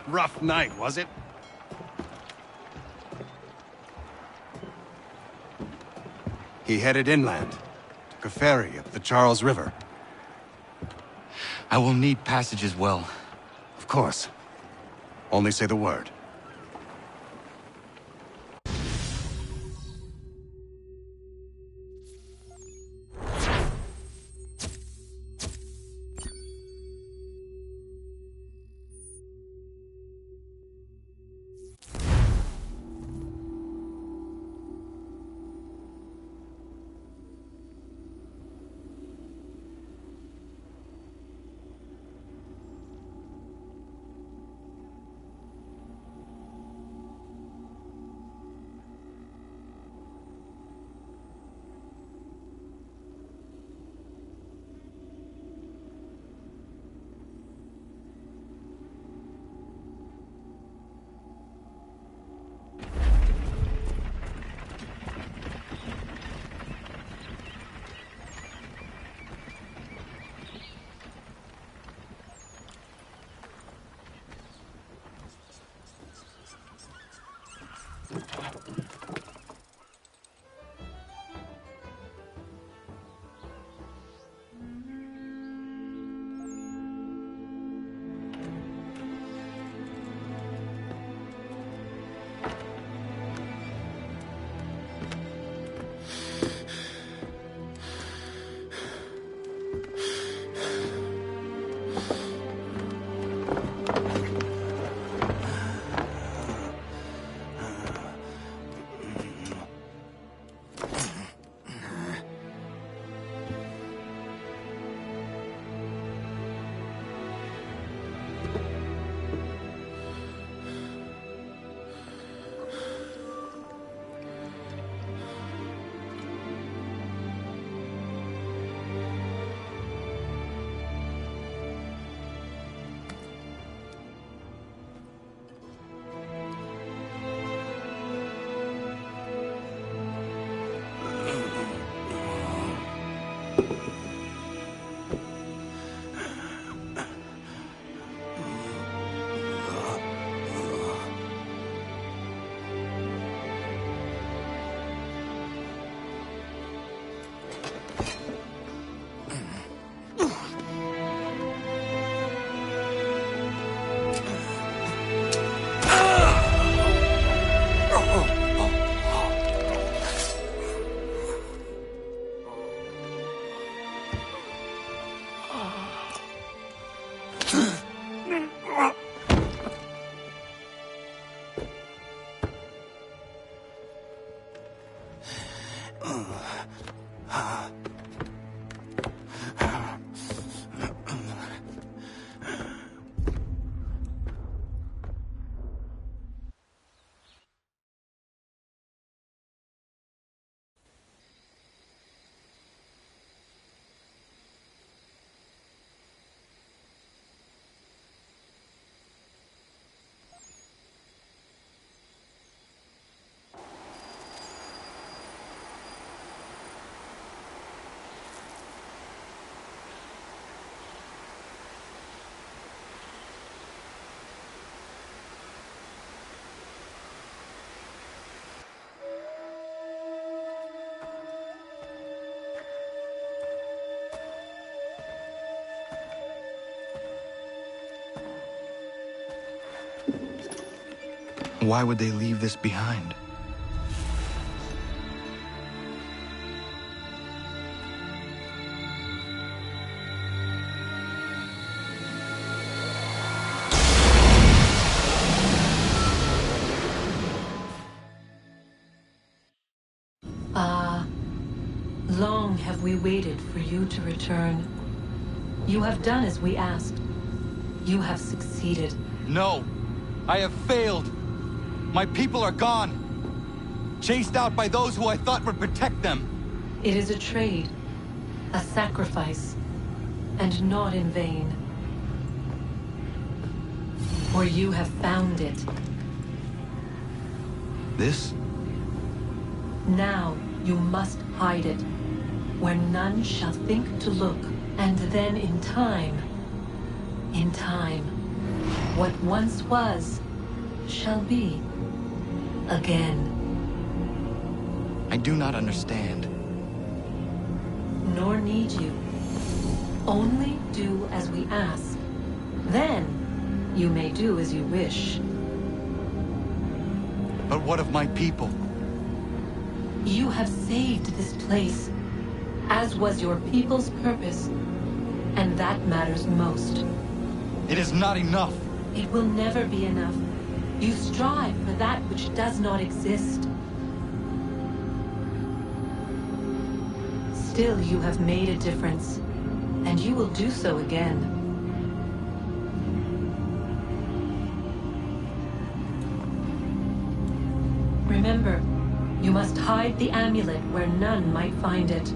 Speaker 2: Rough night, was it? He headed inland. Took a ferry up the Charles River.
Speaker 10: I will need passage as well.
Speaker 2: Of course. Only say the word.
Speaker 9: Why would they leave this behind?
Speaker 11: Long have we waited for you to return. You have done as we asked. You have succeeded.
Speaker 1: No! I have failed! My people are gone! Chased out by those who I thought would protect them!
Speaker 11: It is a trade, a sacrifice, and not in vain. For you have found it.
Speaker 9: This?
Speaker 11: Now you must hide it, where none shall think to look, and then in time, what once was, shall be again.
Speaker 9: I do not understand.
Speaker 11: Nor need you. Only do as we ask. Then, you may do as you wish.
Speaker 1: But what of my people?
Speaker 11: You have saved this place, as was your people's purpose, and that matters most.
Speaker 1: It is not enough.
Speaker 11: It will never be enough. You strive for that which does not exist. Still, you have made a difference, and you will do so again. Remember, you must hide the amulet where none might find it.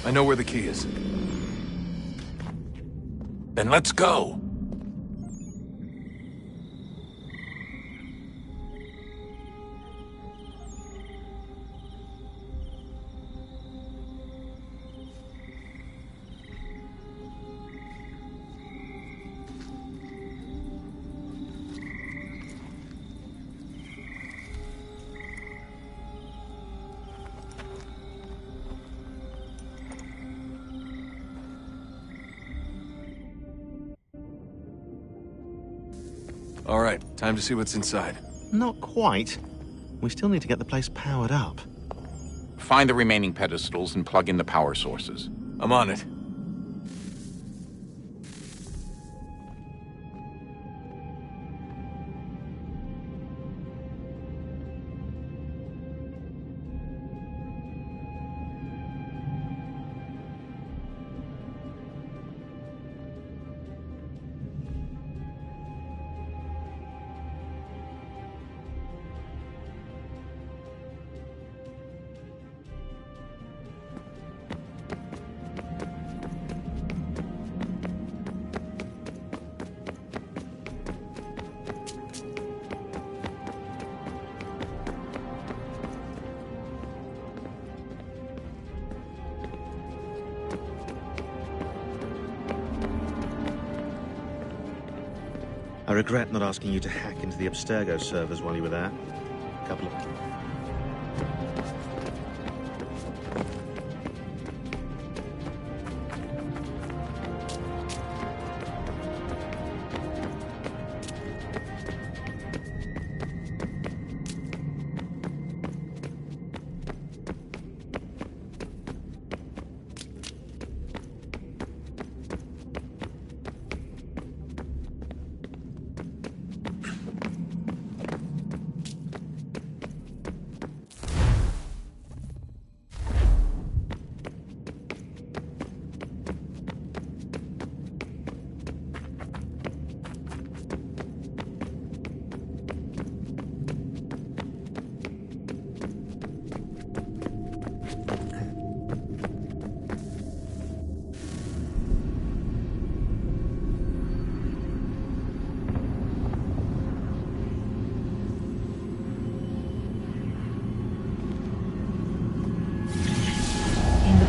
Speaker 5: I know where the key is. Then let's go! All right, time to see what's inside.
Speaker 14: Not quite. We still need to get the place powered up.
Speaker 23: Find the remaining pedestals and plug in the power sources.
Speaker 5: I'm on it.
Speaker 14: I regret not asking you to hack into the Abstergo servers while you were there. A couple of...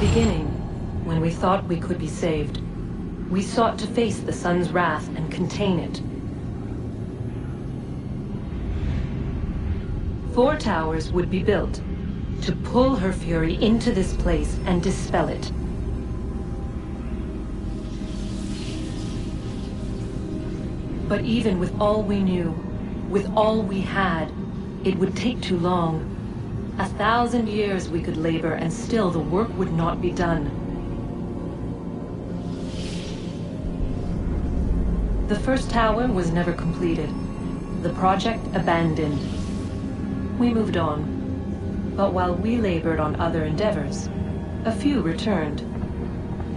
Speaker 11: Beginning, when we thought we could be saved, we sought to face the sun's wrath and contain it. 4 towers would be built to pull her fury into this place and dispel it. But even with all we knew, with all we had, it would take too long. 1,000 years we could labor, and still the work would not be done. The first tower was never completed. The project abandoned. We moved on. But while we labored on other endeavors, a few returned.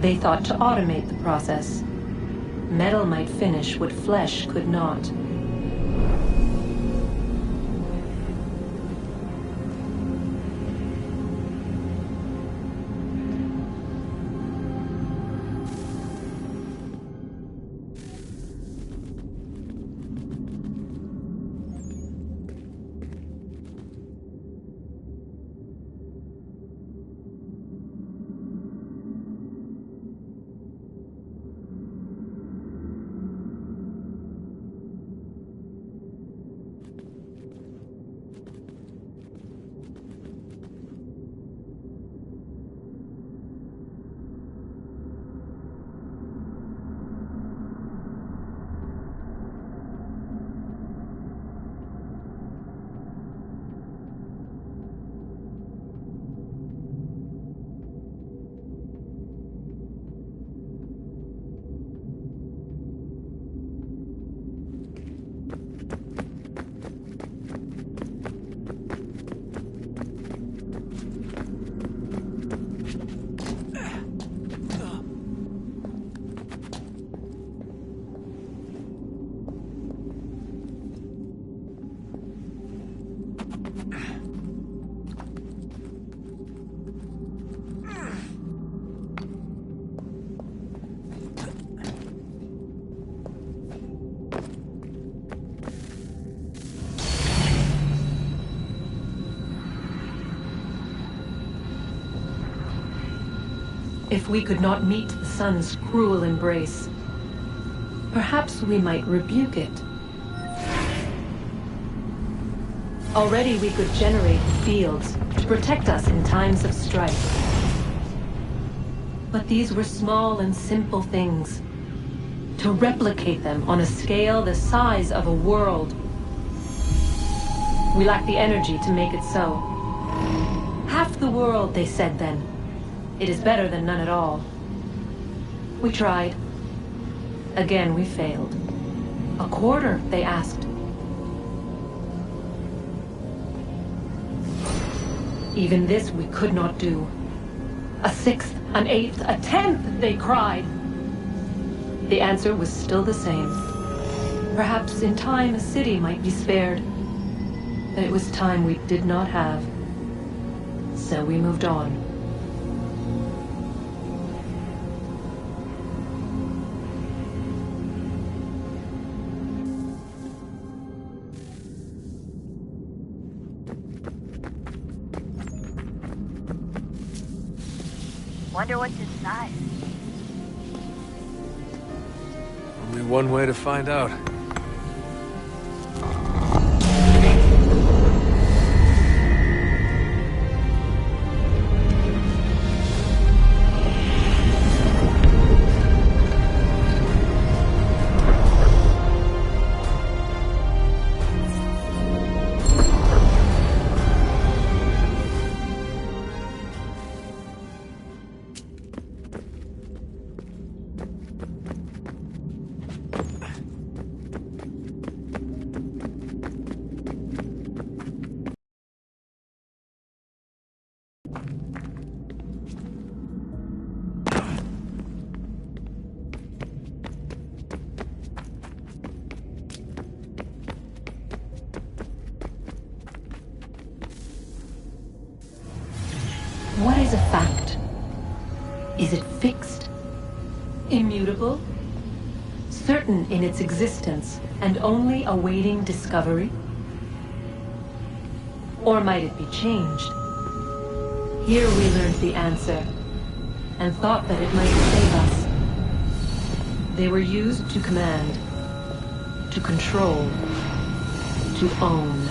Speaker 11: They thought to automate the process. Metal might finish what flesh could not. If we could not meet the sun's cruel embrace, perhaps we might rebuke it. Already we could generate fields to protect us in times of strife. But these were small and simple things. To replicate them on a scale the size of a world, we lack the energy to make it so. Half the world, they said then. It is better than none at all. We tried. Again, we failed. A quarter, they asked. Even this we could not do. A sixth, an eighth, a tenth, they cried. The answer was still the same. Perhaps in time a city might be spared. But it was time we did not have. So we moved on.
Speaker 4: Wonder what's inside.
Speaker 5: Only one way to find out.
Speaker 11: What is a fact? Is it fixed? Immutable? Certain in its existence and only awaiting discovery? Or might it be changed? Here we learned the answer and thought that it might save us. They were used to command, to control, to own.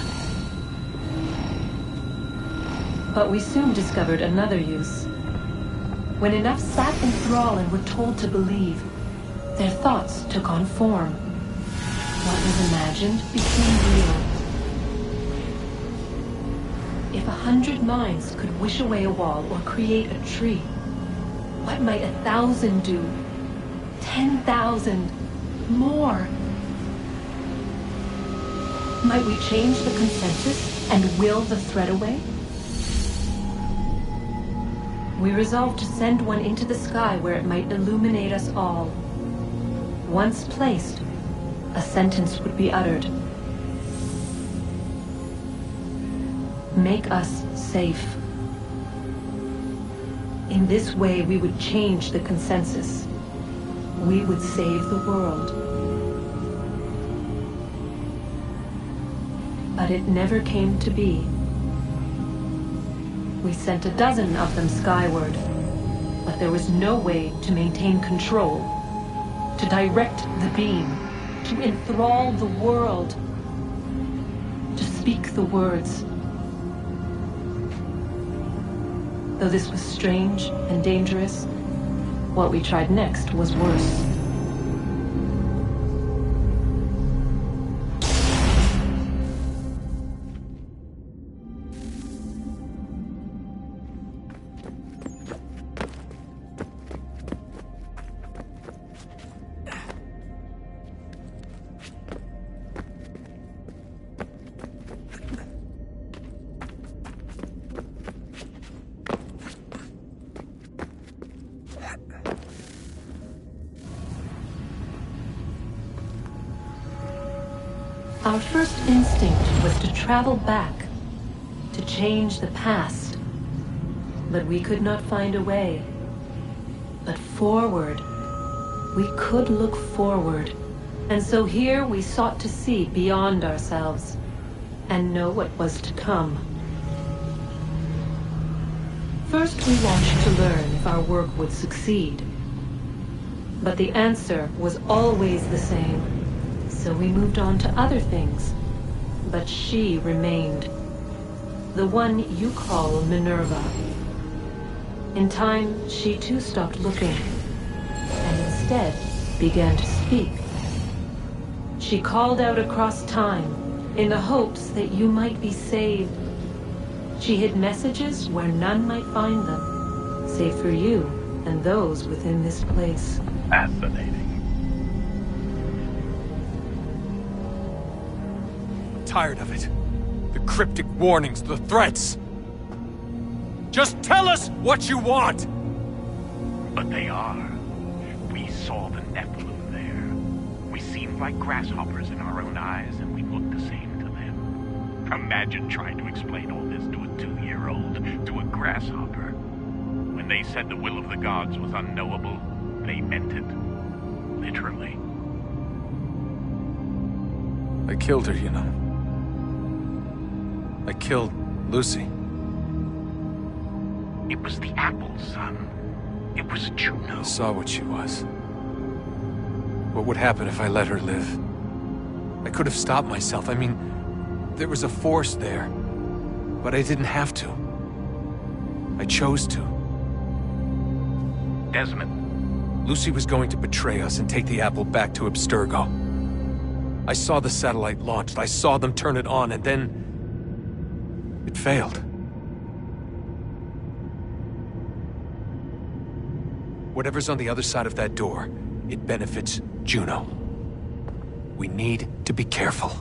Speaker 11: But we soon discovered another use. When enough sat in thrall and were told to believe, their thoughts took on form. What was imagined became real. If 100 minds could wish away a wall or create a tree, what might 1,000 do? 10,000? More? Might we change the consensus and will the threat away? We resolved to send one into the sky where it might illuminate us all. Once placed, a sentence would be uttered. Make us safe. In this way, we would change the consensus. We would save the world. But it never came to be. We sent a dozen of them skyward, but there was no way to maintain control, to direct the beam, to enthrall the world, to speak the words. Though this was strange and dangerous, what we tried next was worse. Our first instinct was to travel back, to change the past. But we could not find a way. But forward, we could look forward. And so here we sought to see beyond ourselves and know what was to come. First, we watched to learn if our work would succeed. But the answer was always the same. So we moved on to other things. But she remained. The one you call Minerva. In time, she too stopped looking, and instead began to speak. She called out across time, in the hopes that you might be saved. She hid messages where none might find them, save for you and those within this place.
Speaker 3: Fascinating.
Speaker 5: Tired of it. The cryptic warnings, the threats. Just tell us what you want!
Speaker 3: But they are. We saw the Nephilim there. We seemed like grasshoppers in our own eyes, and we looked the same to them. Imagine trying to explain all this to a 2-year-old, to a grasshopper. When they said the will of the gods was unknowable, they meant it. Literally.
Speaker 5: I killed her, you know. I killed Lucy.
Speaker 3: It was the apple, son. It was Juno.
Speaker 5: I saw what she was. What would happen if I let her live? I could have stopped myself. I mean, there was a force there. But I didn't have to. I chose to.
Speaker 3: Desmond.
Speaker 5: Lucy was going to betray us and take the apple back to Abstergo. I saw the satellite launched. I saw them turn it on, and then... it failed. Whatever's on the other side of that door, it benefits Juno. We need to be careful.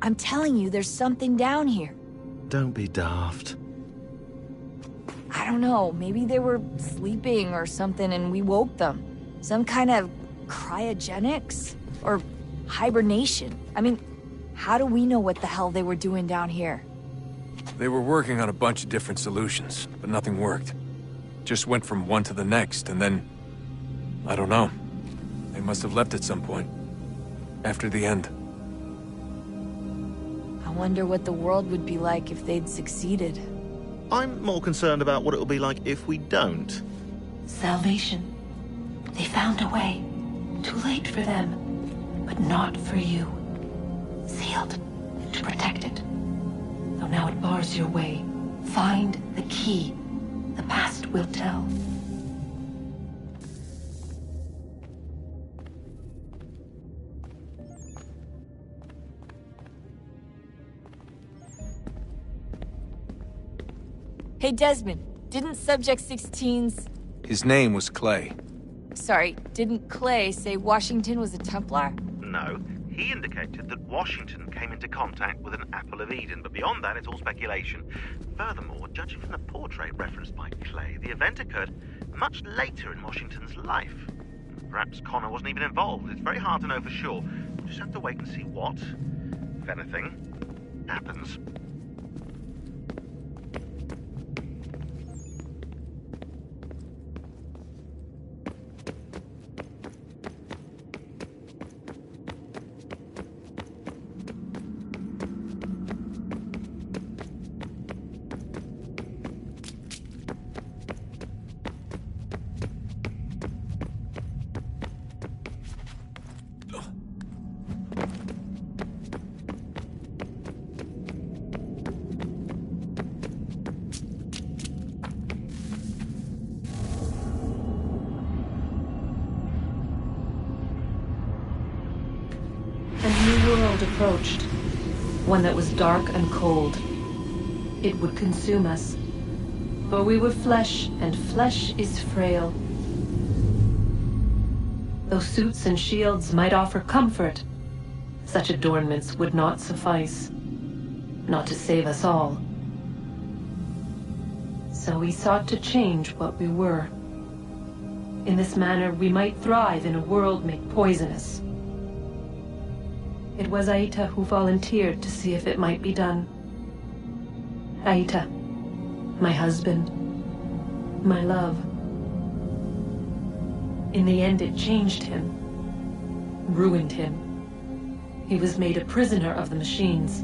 Speaker 12: I'm telling you, there's something down here.
Speaker 14: Don't be daft.
Speaker 12: I don't know, maybe they were sleeping or something and we woke them. Some kind of cryogenics? Or hibernation. I mean, how do we know what the hell they were doing down here?
Speaker 5: They were working on a bunch of different solutions, but nothing worked. Just went from one to the next, and then... I don't know. They must have left at some point. After the end.
Speaker 12: I wonder what the world would be like if they'd succeeded.
Speaker 14: I'm more concerned about what it'll be like if we don't.
Speaker 11: Salvation. They found a way. Too late for them, but not for you. Sealed to protect it. Though now it bars your way. Find the key. The past will tell.
Speaker 12: Hey, Desmond, didn't Subject 16's...
Speaker 5: His name was Clay.
Speaker 12: Sorry, didn't Clay say Washington was a Templar?
Speaker 14: No. He indicated that Washington came into contact with an Apple of Eden, but beyond that, it's all speculation. Furthermore, judging from the portrait referenced by Clay, the event occurred much later in Washington's life. Perhaps Connor wasn't even involved. It's very hard to know for sure. We'll just have to wait and see what, if anything, happens.
Speaker 11: Approached. One that was dark and cold. It would consume us. For we were flesh, and flesh is frail. Though suits and shields might offer comfort, such adornments would not suffice. Not to save us all. So we sought to change what we were. In this manner, we might thrive in a world made poisonous. It was Aita who volunteered to see if it might be done. Aita, my husband, my love. In the end, it changed him, ruined him. He was made a prisoner of the machines.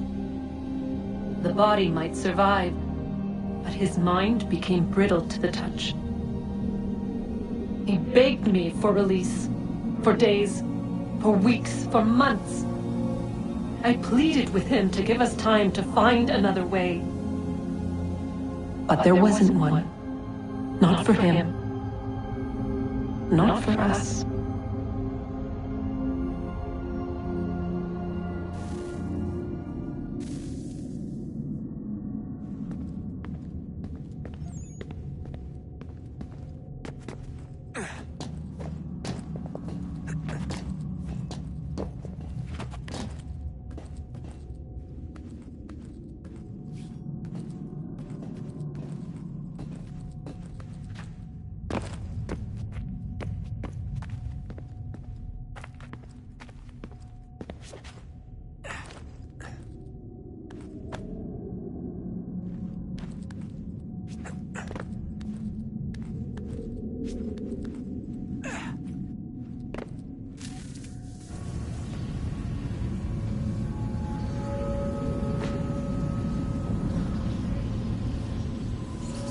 Speaker 11: The body might survive, but his mind became brittle to the touch. He begged me for release, for days, for weeks, for months. I pleaded with him to give us time to find another way. But there wasn't one. Not for him. Not for us.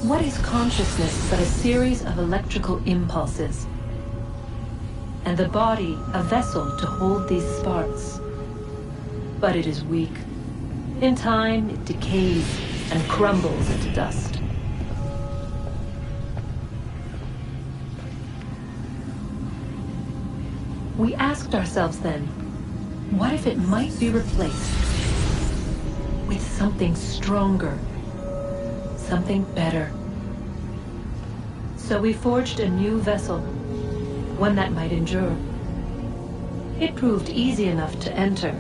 Speaker 11: What is consciousness but a series of electrical impulses? And the body a vessel to hold these sparks. But it is weak. In time, it decays and crumbles into dust. We asked ourselves then, what if it might be replaced with something stronger, something better? So we forged a new vessel, one that might endure. It proved easy enough to enter.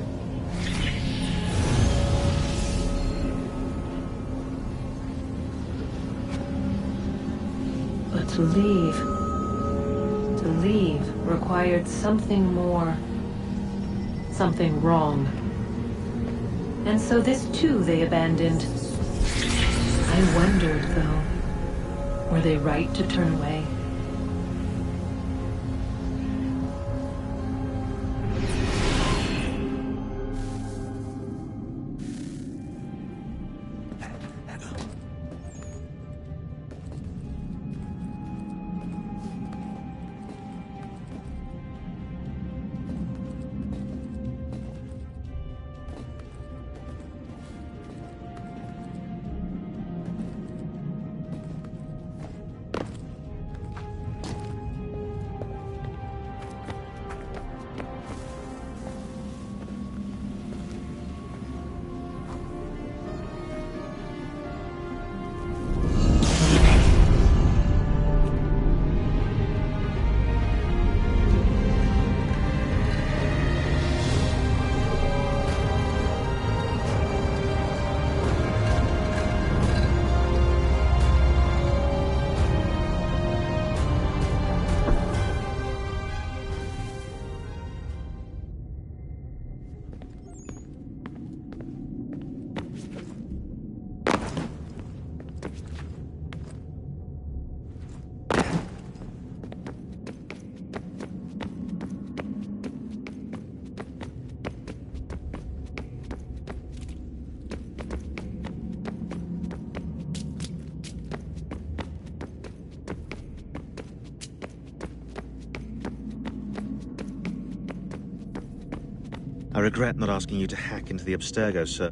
Speaker 11: But to leave required something more, something wrong. And so this too they abandoned. I wondered, though, were they right to turn away?
Speaker 8: I regret not asking you to hack into the Abstergo, sir.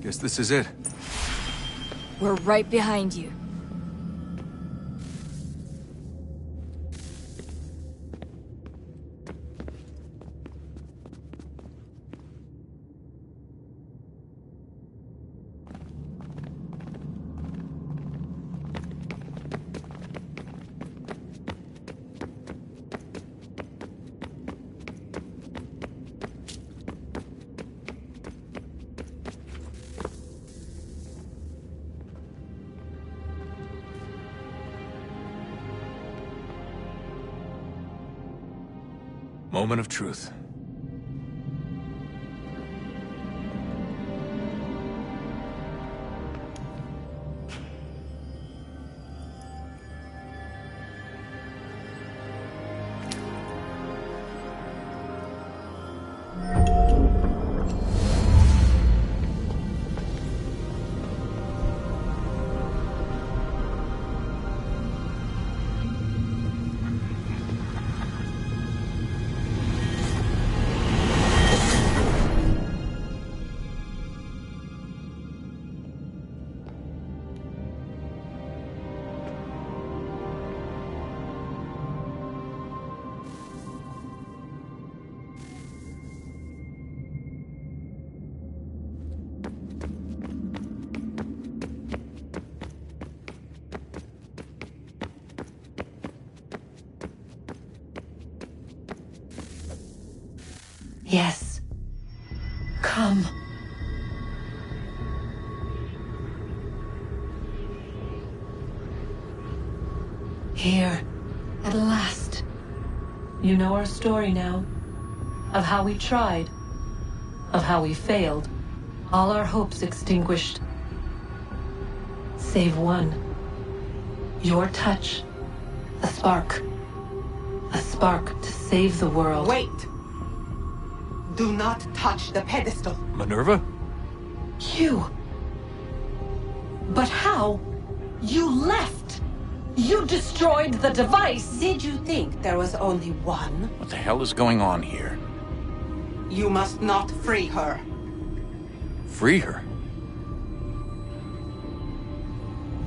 Speaker 5: Guess this is it.
Speaker 12: We're right behind you.
Speaker 5: Moment of truth.
Speaker 11: Yes. Come. Here, at last. You know our story now. Of how we tried. Of how we failed. All our hopes extinguished. Save one. Your touch. A spark. A spark to save the world.
Speaker 6: Wait! Do not touch the pedestal.
Speaker 5: Minerva?
Speaker 11: You. But how? You left! You destroyed the device!
Speaker 6: Did you think there was only one?
Speaker 23: What the hell is going on here?
Speaker 6: You must not free her.
Speaker 5: Free her?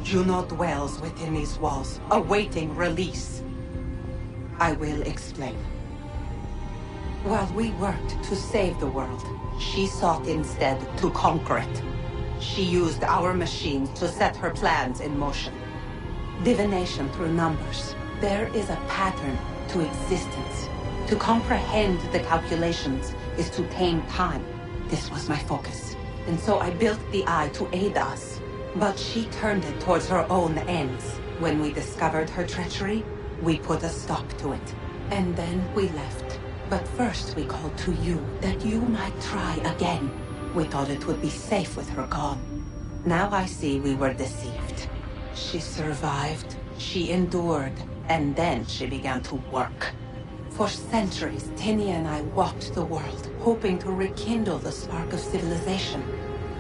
Speaker 6: Juno dwells within these walls, awaiting release. I will explain. While we worked to save the world, she sought instead to conquer it. She used our machines to set her plans in motion. Divination through numbers. There is a pattern to existence. To comprehend the calculations is to tame time. This was my focus. And so I built the eye to aid us. But she turned it towards her own ends. When we discovered her treachery, we put a stop to it. And then we left. But first we called to you, that you might try again. We thought it would be safe with her gone. Now I see we were deceived. She survived, she endured, and then she began to work. For centuries, Tinia and I walked the world, hoping to rekindle the spark of civilization.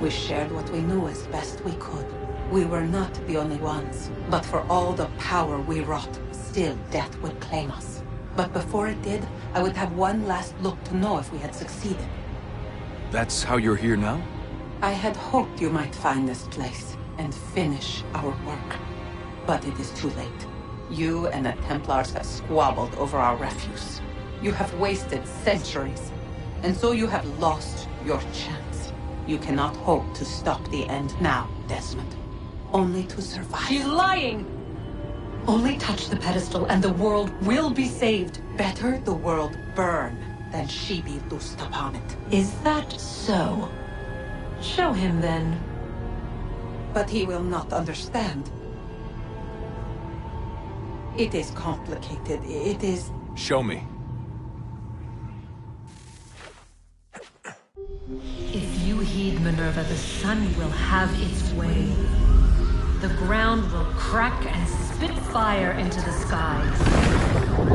Speaker 6: We shared what we knew as best we could. We were not the only ones, but for all the power we wrought, still death would claim us. But before it did, I would have one last look to know if we had succeeded.
Speaker 5: That's how you're here now?
Speaker 6: I had hoped you might find this place and finish our work. But it is too late. You and the Templars have squabbled over our refuse. You have wasted centuries, and so you have lost your chance. You cannot hope to stop the end now, Desmond. Only to survive.
Speaker 11: She's lying! Only touch the pedestal and the world will be saved.
Speaker 6: Better the world burn than she be loosed upon it.
Speaker 11: Is that so? Show him then.
Speaker 6: But he will not understand. It is complicated. It is...
Speaker 5: Show me.
Speaker 11: If you heed Minerva, the sun will have its way. The ground will crack and spit fire into the skies.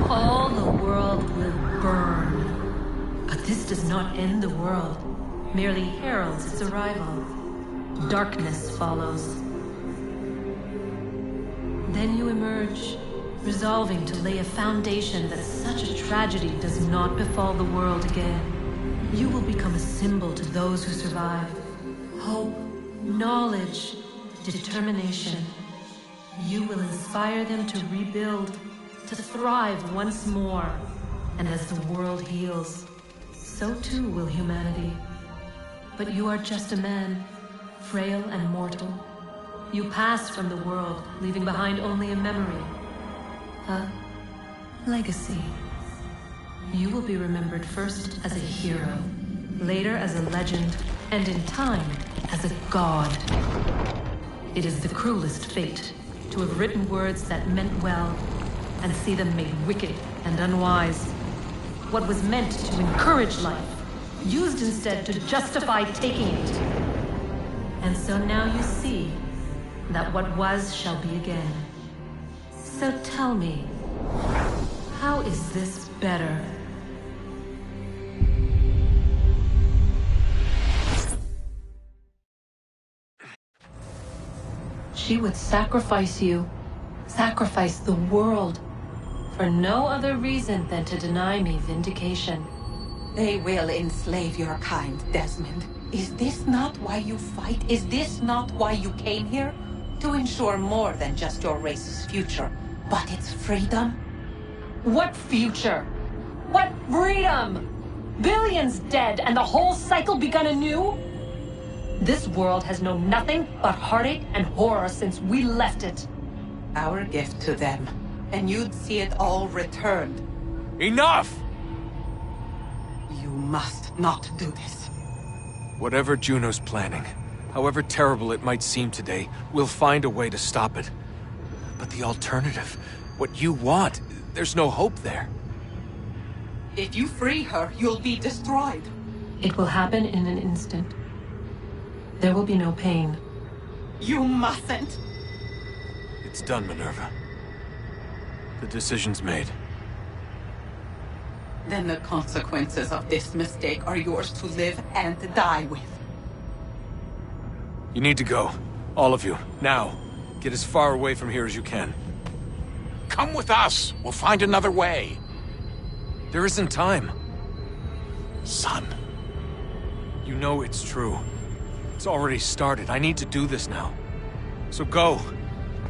Speaker 11: All the world will burn. But this does not end the world, merely heralds its arrival. Darkness follows. Then you emerge, resolving to lay a foundation that such a tragedy does not befall the world again. You will become a symbol to those who survive. Hope knowledge, determination. You will inspire them to rebuild, to thrive once more. And as the world heals, so too will humanity. But you are just a man, frail and mortal. You pass from the world, leaving behind only a memory. A legacy. You will be remembered first as a hero, later as a legend, and in time, as a god. It is the cruelest fate to have written words that meant well, and see them made wicked and unwise. What was meant to encourage life, used instead to justify taking it. And so now you see that what was shall be again. So tell me, how is this better? She would sacrifice you, sacrifice the world, for no other reason than to deny me vindication.
Speaker 6: They will enslave your kind, Desmond. Is this not why you fight? Is this not why you came here? To ensure more than just your race's future, but its freedom?
Speaker 11: What future? What freedom? Billions dead and the whole cycle begun anew? This world has known nothing but heartache and horror since we left it.
Speaker 6: Our gift to them, and you'd see it all returned.
Speaker 5: Enough!
Speaker 6: You must not do this.
Speaker 5: Whatever Juno's planning, however terrible it might seem today, we'll find a way to stop it. But the alternative, what you want, there's no hope there.
Speaker 6: If you free her, you'll be destroyed.
Speaker 11: It will happen in an instant. There will be no pain.
Speaker 6: You mustn't.
Speaker 5: It's done, Minerva. The decision's made.
Speaker 6: Then the consequences of this mistake are yours to live and die with.
Speaker 5: You need to go. All of you. Now. Get as far away from here as you can.
Speaker 23: Come with us. We'll find another way.
Speaker 5: There isn't time.
Speaker 23: Son.
Speaker 5: You know it's true. It's already started. I need to do this now. So go.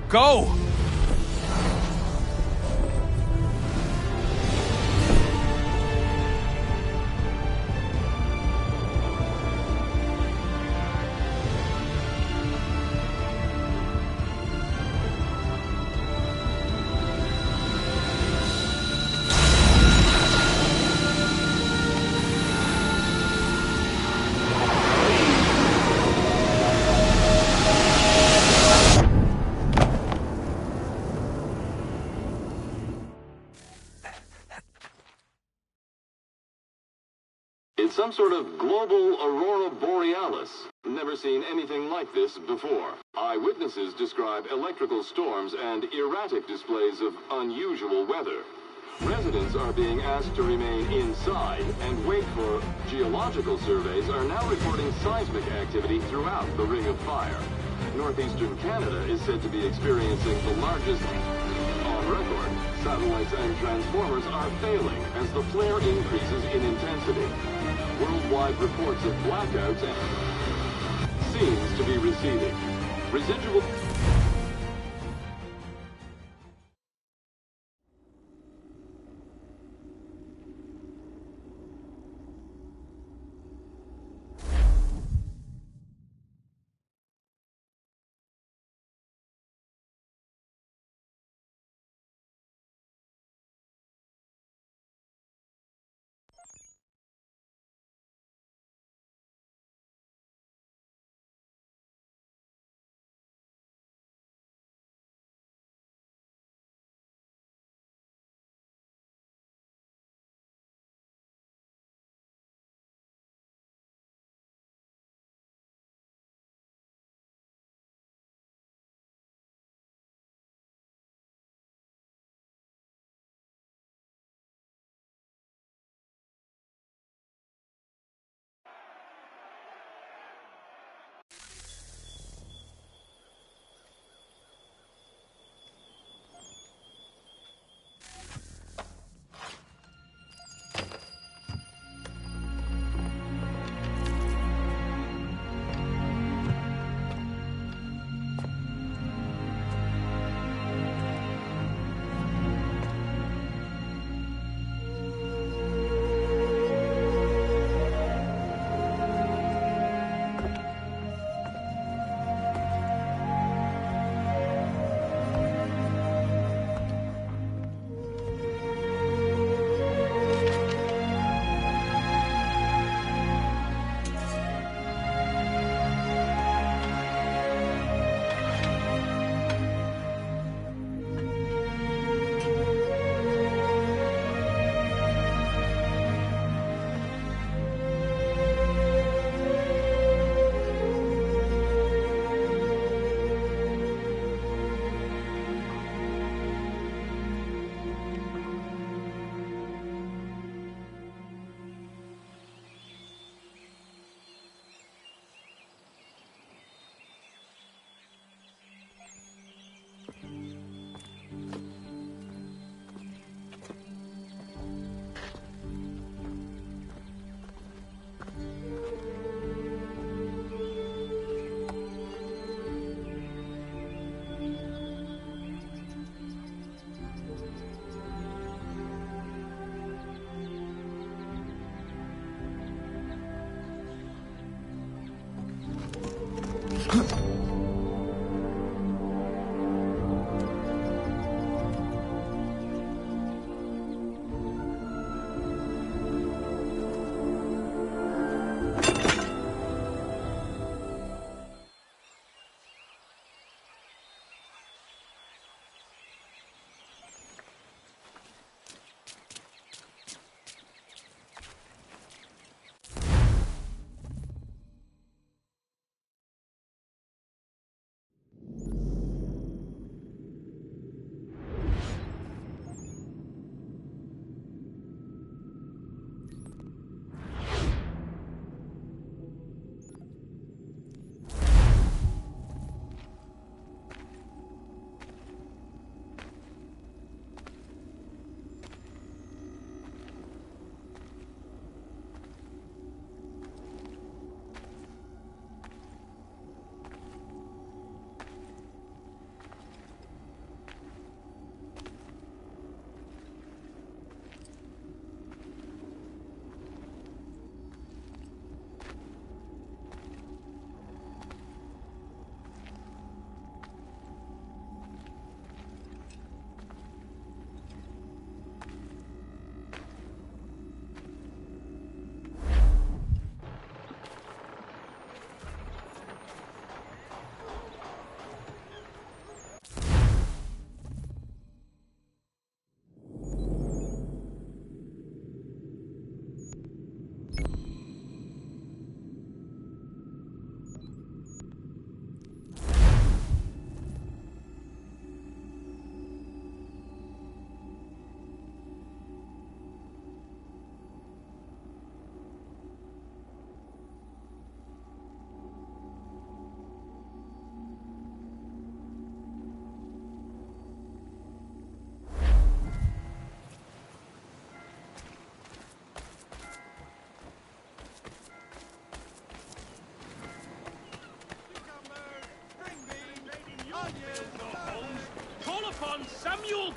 Speaker 5: Go!
Speaker 15: It's some sort of global aurora borealis. Never seen anything like this before. Eyewitnesses describe electrical storms and erratic displays of unusual weather. Residents are being asked to remain inside and wait for geological surveys are now reporting seismic activity throughout the Ring of Fire. Northeastern Canada is said to be experiencing the largest on record. Satellites and transformers are failing as the flare increases in intensity. Worldwide reports of blackouts seems to be receding. Residual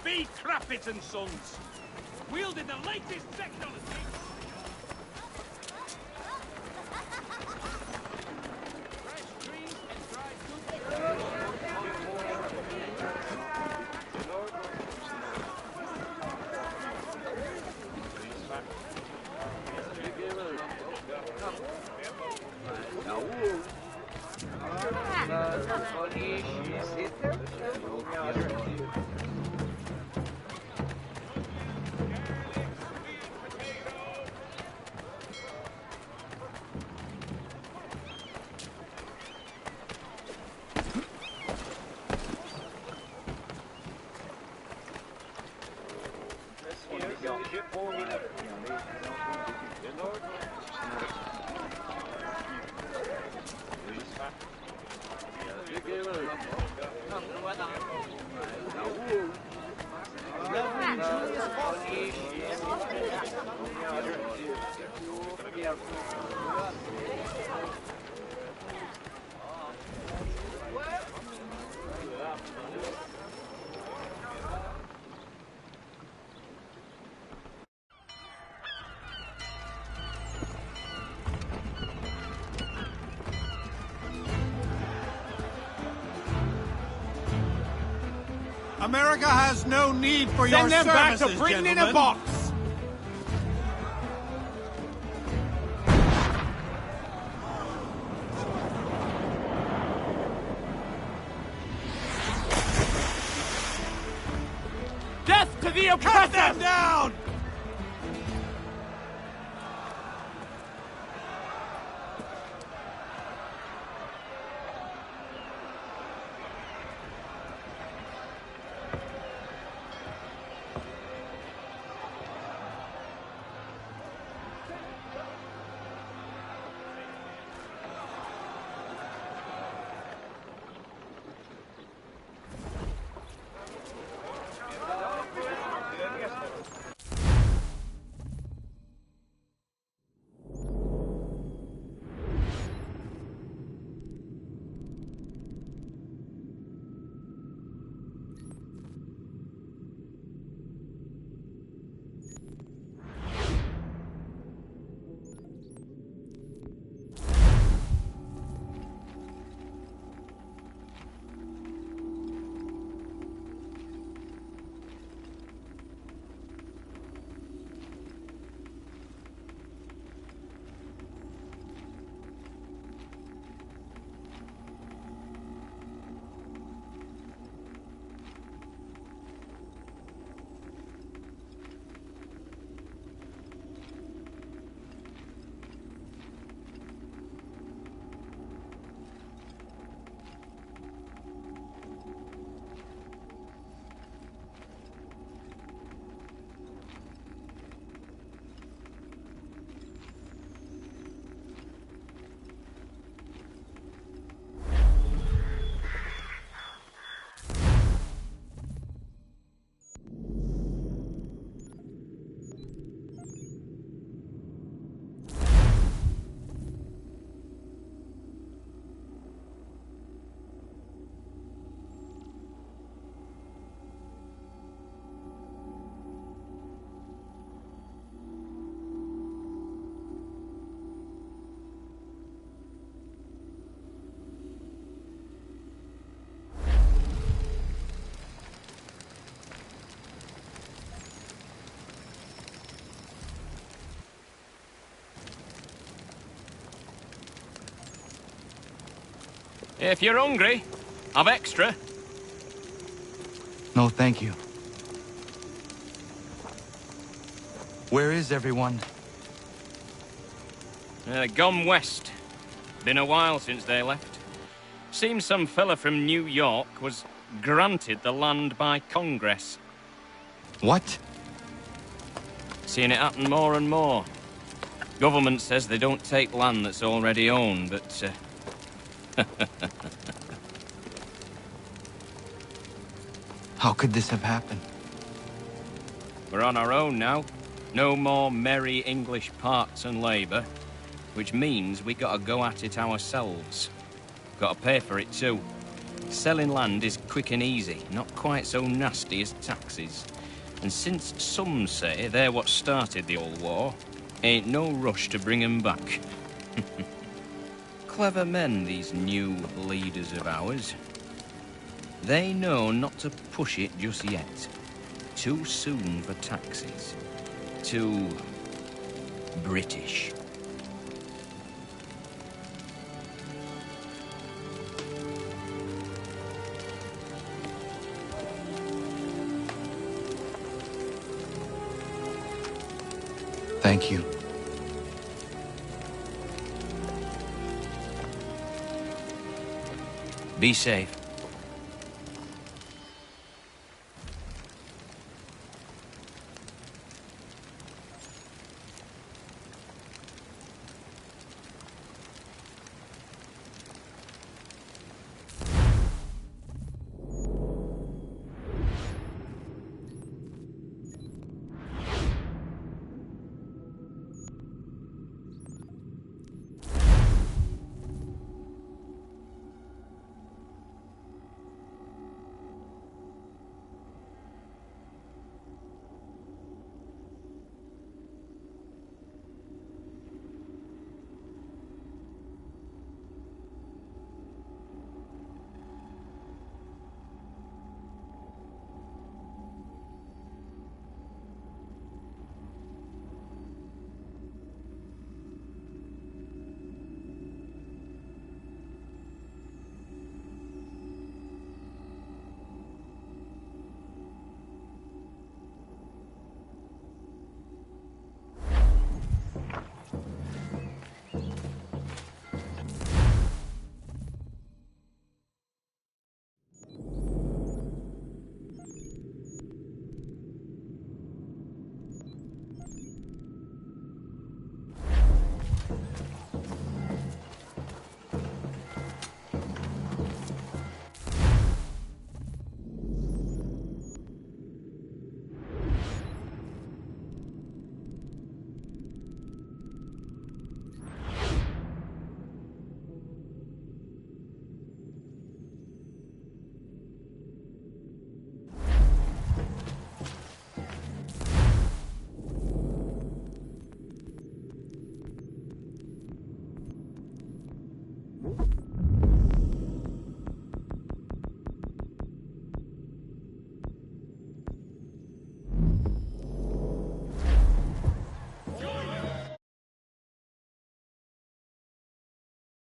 Speaker 22: be Crappit and Sons. Wielding the latest technology.
Speaker 2: America has no need for your
Speaker 22: Send them back
Speaker 2: services,
Speaker 22: to Britain in a
Speaker 2: gentlemen.
Speaker 22: box! Death to the oppressor!
Speaker 2: Cut them down!
Speaker 22: If you're hungry, I've extra.
Speaker 1: No, thank you. Where is everyone?
Speaker 22: Gone west. Been a while since they left. Seems some fella from New York was granted the land by Congress.
Speaker 1: What?
Speaker 22: Seeing it happen more and more. Government says they don't take land that's already owned, but...
Speaker 1: How could this have happened?
Speaker 22: We're on our own now. No more merry English parts and labour, which means we gotta go at it ourselves. Gotta pay for it too. Selling land is quick and easy, not quite so nasty as taxes. And since some say they're what started the old war, ain't no rush to bring 'em back. Clever men, these new leaders of ours. They know not to push it just yet. Too soon for taxes. Too British.
Speaker 23: Thank you.
Speaker 22: Be safe.